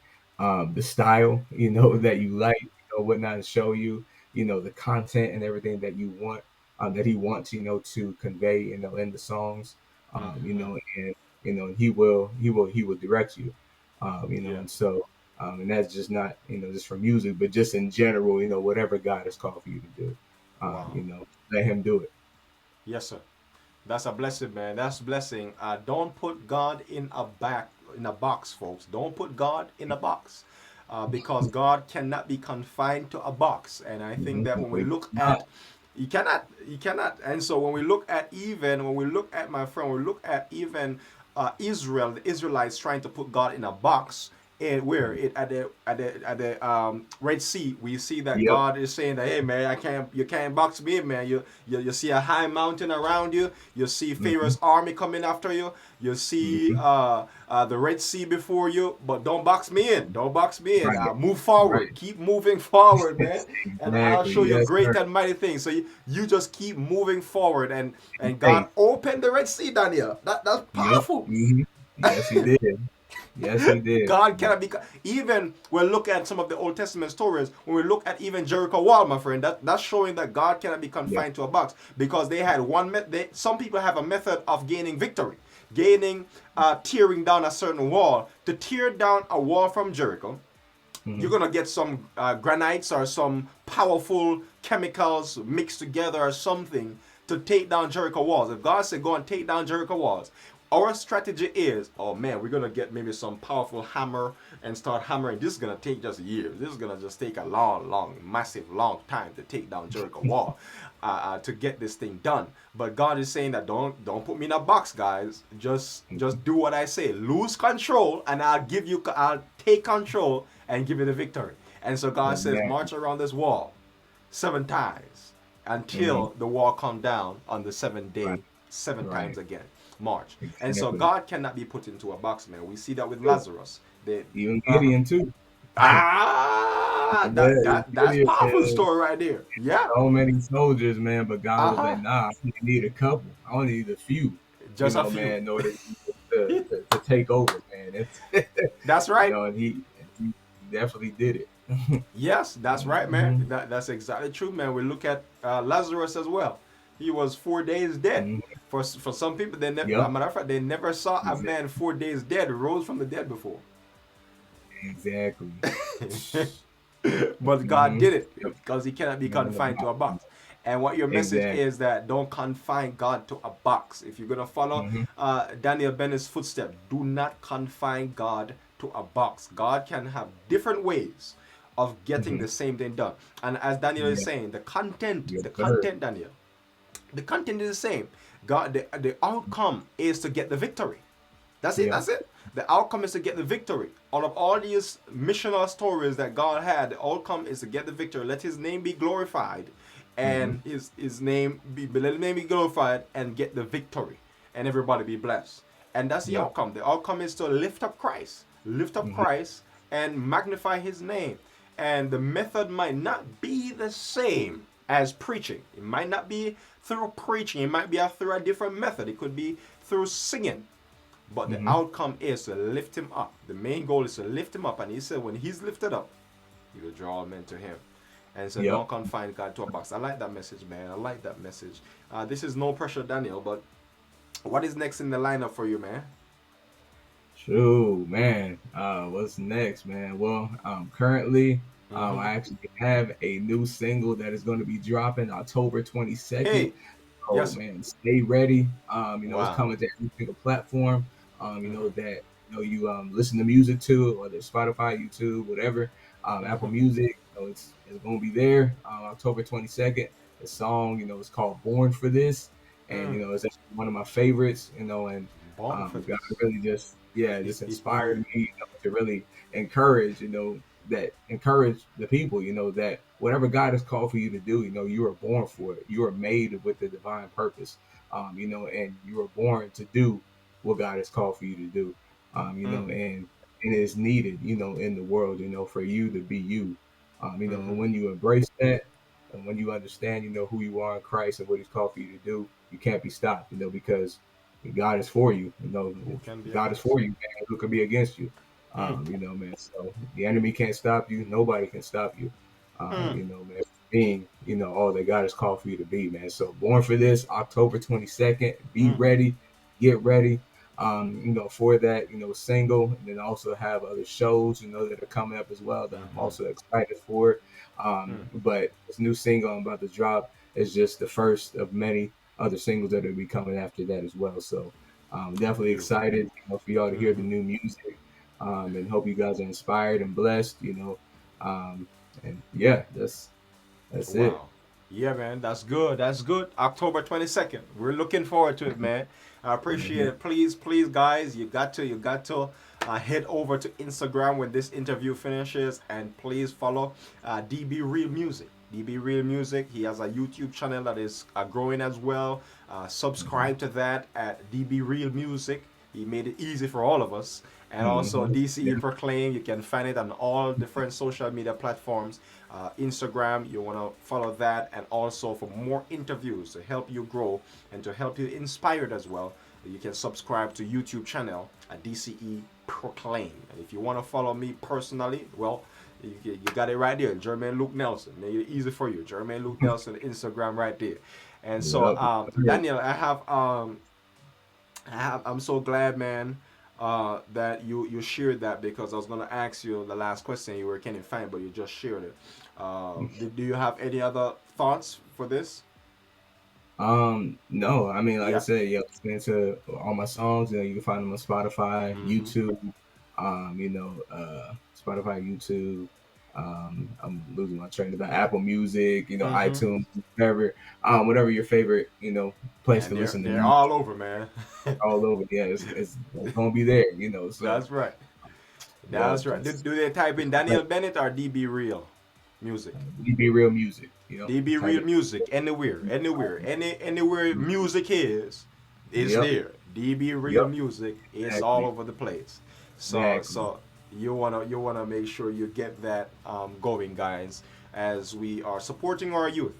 style, that Mm-hmm. you like, whatnot, and show you, the content and everything that you want, that He wants, to convey, in the songs, Mm-hmm. and He will direct you, Yeah. and so, and that's just not, just for music, but just in general, whatever God has called for you to do, Wow. let Him do it. Yes, sir. That's a blessing, man. That's a blessing. Don't put God in a box, folks. Don't put God in a box, because God cannot be confined to a box. And I think that when we We look not. at, he cannot. And so when we look at my friend, when we look at even Israel, the Israelites trying to put God in a box. And where it at the Red Sea, we see that Yep. God is saying that, hey man, you can't box me in, man. You see a high mountain around you. You see Hmm. Pharaoh's army coming after you. You see Hmm. the Red Sea before you, but don't box me in. Don't box me in. Right. Move forward. Right. Keep moving forward, man. And I'll show Exactly. you Yes, great sir. and mighty things. So you just keep moving forward, and God Faith. opened the Red Sea, Daniel. That's Yep. powerful. Hmm. Yes, He did. Yes, he did. God cannot be. Even when we look at some of the Old Testament stories, when we look at even Jericho wall, my friend, that's showing that God cannot be Yeah. confined to a box, because they had one. Some people have a method of gaining victory, gaining, tearing down a certain wall. To tear down a wall from Jericho, you're gonna get some granites or some powerful chemicals mixed together or something to take down Jericho walls. If God said go and take down Jericho walls, our strategy is, oh man, we're gonna get maybe some powerful hammer and start hammering. This is gonna take just years. This is gonna just take a long, massive, long time to take down Jericho wall, to get this thing done. But God is saying that don't put me in a box, guys. Just do what I say. Lose control, and I'll take control and give you the victory. And so God says, Exactly. march around this wall 7 times until the wall come down on the 7th day, Right. 7 Right. times again. March. And so Exactly. God cannot be put into a box, man. We see that with Lazarus. Even Uh-huh. Gideon too. That Yeah, that's Gideon, powerful man. story right there. Yeah. So many soldiers, man, but God was Uh-huh. like, nah, I only need a couple. I only need a few, Just a few. man, in order to take over, man. That's right. And he definitely did it. Yes, that's right, man. hmm That's exactly true, man. We look at Lazarus as well. He was 4 days dead. hmm For some people, Yep. matter of fact, they never saw a Exactly. man 4 days dead rose from the dead before. Exactly. But God hmm did it Yep. because he cannot be Man in the confined to a box. box. And what your message Exactly. is, that don't confine God to a box. If you're gonna follow hmm Daniel Bennett's footsteps, do not confine God to a box. God can have different ways of getting hmm the same thing done. And as Daniel is Yeah. saying, Yes, the sir. content, Daniel, the content is the same. God, the outcome is to get the victory. That's it. Yeah. That's it. The outcome is to get the victory. Out of all these missional stories that God had, the outcome is to get the victory. Let His name be glorified, hmm and His name be let His name be glorified, and get the victory, and everybody be blessed. And that's the Yep. outcome. The outcome is to lift up hmm Christ, and magnify His name. And the method might not be the same as preaching. It might not be through preaching. It might be through a different method. It could be through singing. But the hmm outcome is to lift him up. The main goal is to lift him up. And he said, when he's lifted up, he will draw men to him. And so Yep. don't confine God to a box. I like that message, man. I like that message. This is no pressure, Daniel, but what is next in the lineup for you, man? True, man. What's next, man? Well, currently, Mm-hmm. I actually have a new single that is going to be dropping October 22nd. Hey, Oh yes, sir. man, stay ready. It's Wow. coming to every single platform. Mm-hmm. That you listen to music to, whether it's Spotify, YouTube, whatever, Apple Mm-hmm. Music. It's going to be there October 22nd. The song, is called "Born for This," and Mm. it's actually one of my favorites. And Born for God this. really just inspired me to really encourage, encourage the people, that whatever God has called for you to do, you are born for it. You are made with the divine purpose, and you are born to do what God has called for you to do, Mm. and it is needed, in the world, for you to be you, Mm-hmm. and when you embrace that, and when you understand, who you are in Christ and what He's called for you to do, you can't be stopped, because God is for you. Who can If be God is against? for you, man, who could be against you? Mm. Man. So the enemy can't stop you. Nobody can stop you. Mm. Man, being, all that God has called for you to be, man. So born for this, October 22nd. Be Mm. ready. Get ready. For that, single, and then also have other shows, that are coming up as well that I'm Mm-hmm. also excited for. Mm. But this new single I'm about to drop is just the first of many other singles that will be coming after that as well. So definitely Beautiful. excited, for y'all to hear the Mm-hmm. new music, and hope you guys are inspired and blessed. And yeah, that's it. Wow. Yeah, man, that's good. That's good. October 22nd. We're looking forward to it, man. I appreciate Mhm. it. Please, guys, you got to head over to Instagram when this interview finishes, and please follow DB Real Music. DB Real Music. He has a YouTube channel that is growing as well. Mhm. Subscribe to that at DB Real Music. He made it easy for all of us. And also DCE Yeah. Proclaim, you can find it on all different social media platforms. Instagram, you want to follow that. And also for more interviews to help you grow and to help you inspired as well, you can subscribe to YouTube channel at DCE Proclaim. And if you want to follow me personally, well, you got it right there, Jermaine Luke Nelson. Made it easy for you, Jermaine Luke Nelson, Instagram right there. And so, Yep. Daniel, I'm so glad, man, that you shared that, because I was gonna ask you the last question you were kind of fine, but you just shared it. Do you have any other thoughts for this? No, I mean, like I Yeah. said, yeah, listening to all my songs, you can find them on Spotify, Mm-hmm. YouTube, Spotify, YouTube. I'm losing my train of thought. Apple Music, Mm-hmm. iTunes, whatever your favorite, place And to they're listen to they're music, all over, man. all over. Yeah, it's gonna be there, So That's right. yeah, That's right. Do, just do they type in like Daniel Bennett or DB Real Music? be real music. DB Type Real it. Music, anywhere, anywhere music is Yep, there. DB Real yep, Music is all exactly, over the place. So exactly. so you wanna make sure you get that going, guys, as we are supporting our youth.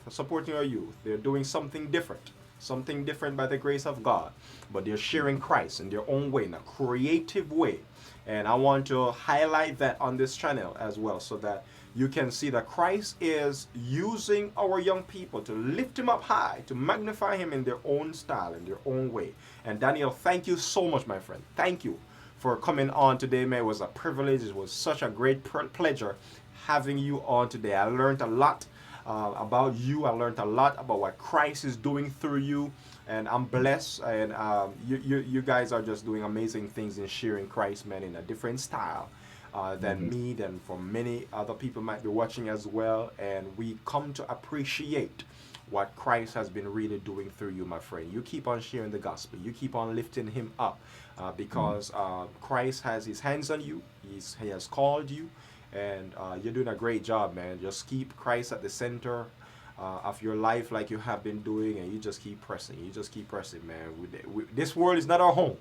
They're doing something different by the grace of God, but they're sharing Christ in their own way, in a creative way. And I want to highlight that on this channel as well, so that you can see that Christ is using our young people to lift him up high, to magnify him in their own style, in their own way. And Daniel, thank you so much, my friend. Thank you for coming on today, man. It was a privilege. It was such a great pleasure having you on today. I learned a lot about you. I learned a lot about what Christ is doing through you. And I'm blessed. And you guys are just doing amazing things in sharing Christ, man, in a different style than Mhm. me, than for many other people might be watching as well. And we come to appreciate what Christ has been really doing through you, my friend. You keep on sharing the gospel. You keep on lifting him up, because Christ has his hands on you. He has called you, and you're doing a great job, man. Just keep Christ at the center of your life, like you have been doing, and you just keep pressing. You just keep pressing, man. This world is not our home.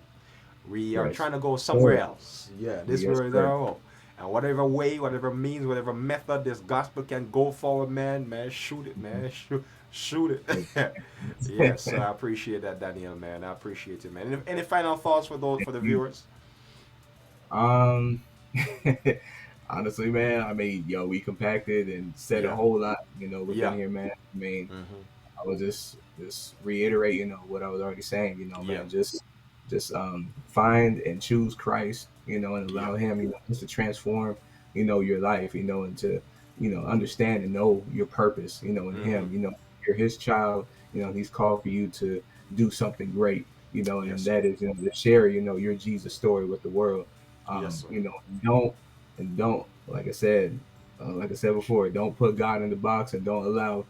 We are Right. trying to go somewhere Sure. else. Yeah, this Yes, world is not sir. our home. And whatever way, whatever means, whatever method this gospel can go forward, man, shoot it, man. Shoot it. Yes, so I appreciate that, Daniel, man. I appreciate it, man. Any final thoughts for the You. viewers? Um, honestly, man, I mean, we compacted and said a Yeah, whole lot, within yeah, here, man. I mean, hmm, I was just reiterate, what I was already saying, yeah, man. Just find and choose Christ, and yeah, allow Him, just to transform, your life, and to, understand and know your purpose, in hmm, Him. You're His child. He's called for you to do something great, yes, and sir, that is, to share, your Jesus story with the world. yes, sir, Don't like I said before, don't put God in the box, and don't allow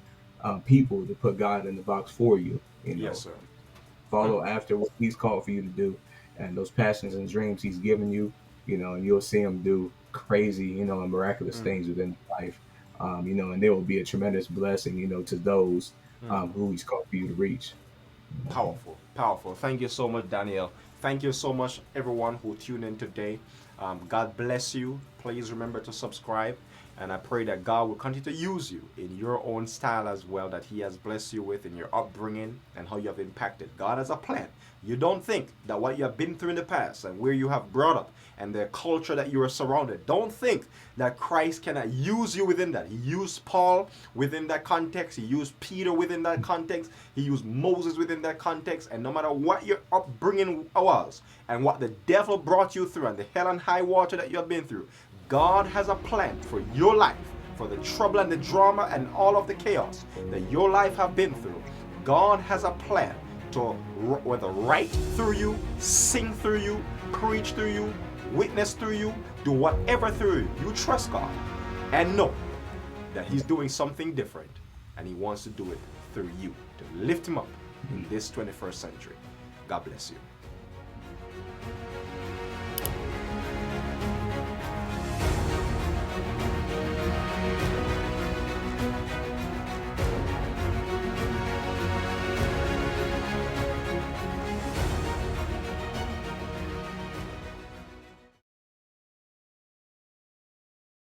people to put God in the box for you. yes, sir. Hmm. Follow after what He's called for you to do, and those passions and dreams He's given you. And you'll see Him do crazy, and miraculous Hmm. things within life. And there will be a tremendous blessing, to those Hmm. who He's called for you to reach. Powerful, powerful. Thank you so much, Daniel. Thank you so much, everyone who tuned in today. God bless you. Please remember to subscribe. And I pray that God will continue to use you in your own style as well, that He has blessed you with in your upbringing and how you have impacted. God has a plan. You don't think that what you have been through in the past and where you have brought up and the culture that you are surrounded, don't think that Christ cannot use you within that. He used Paul within that context. He used Peter within that context. He used Moses within that context. And no matter what your upbringing was and what the devil brought you through and the hell and high water that you have been through, God has a plan for your life, for the trouble and the drama and all of the chaos that your life have been through. God has a plan to whether write through you, sing through you, preach through you, witness through you, do whatever through you. You trust God and know that He's doing something different, and He wants to do it through you to lift Him up in this 21st century. God bless you.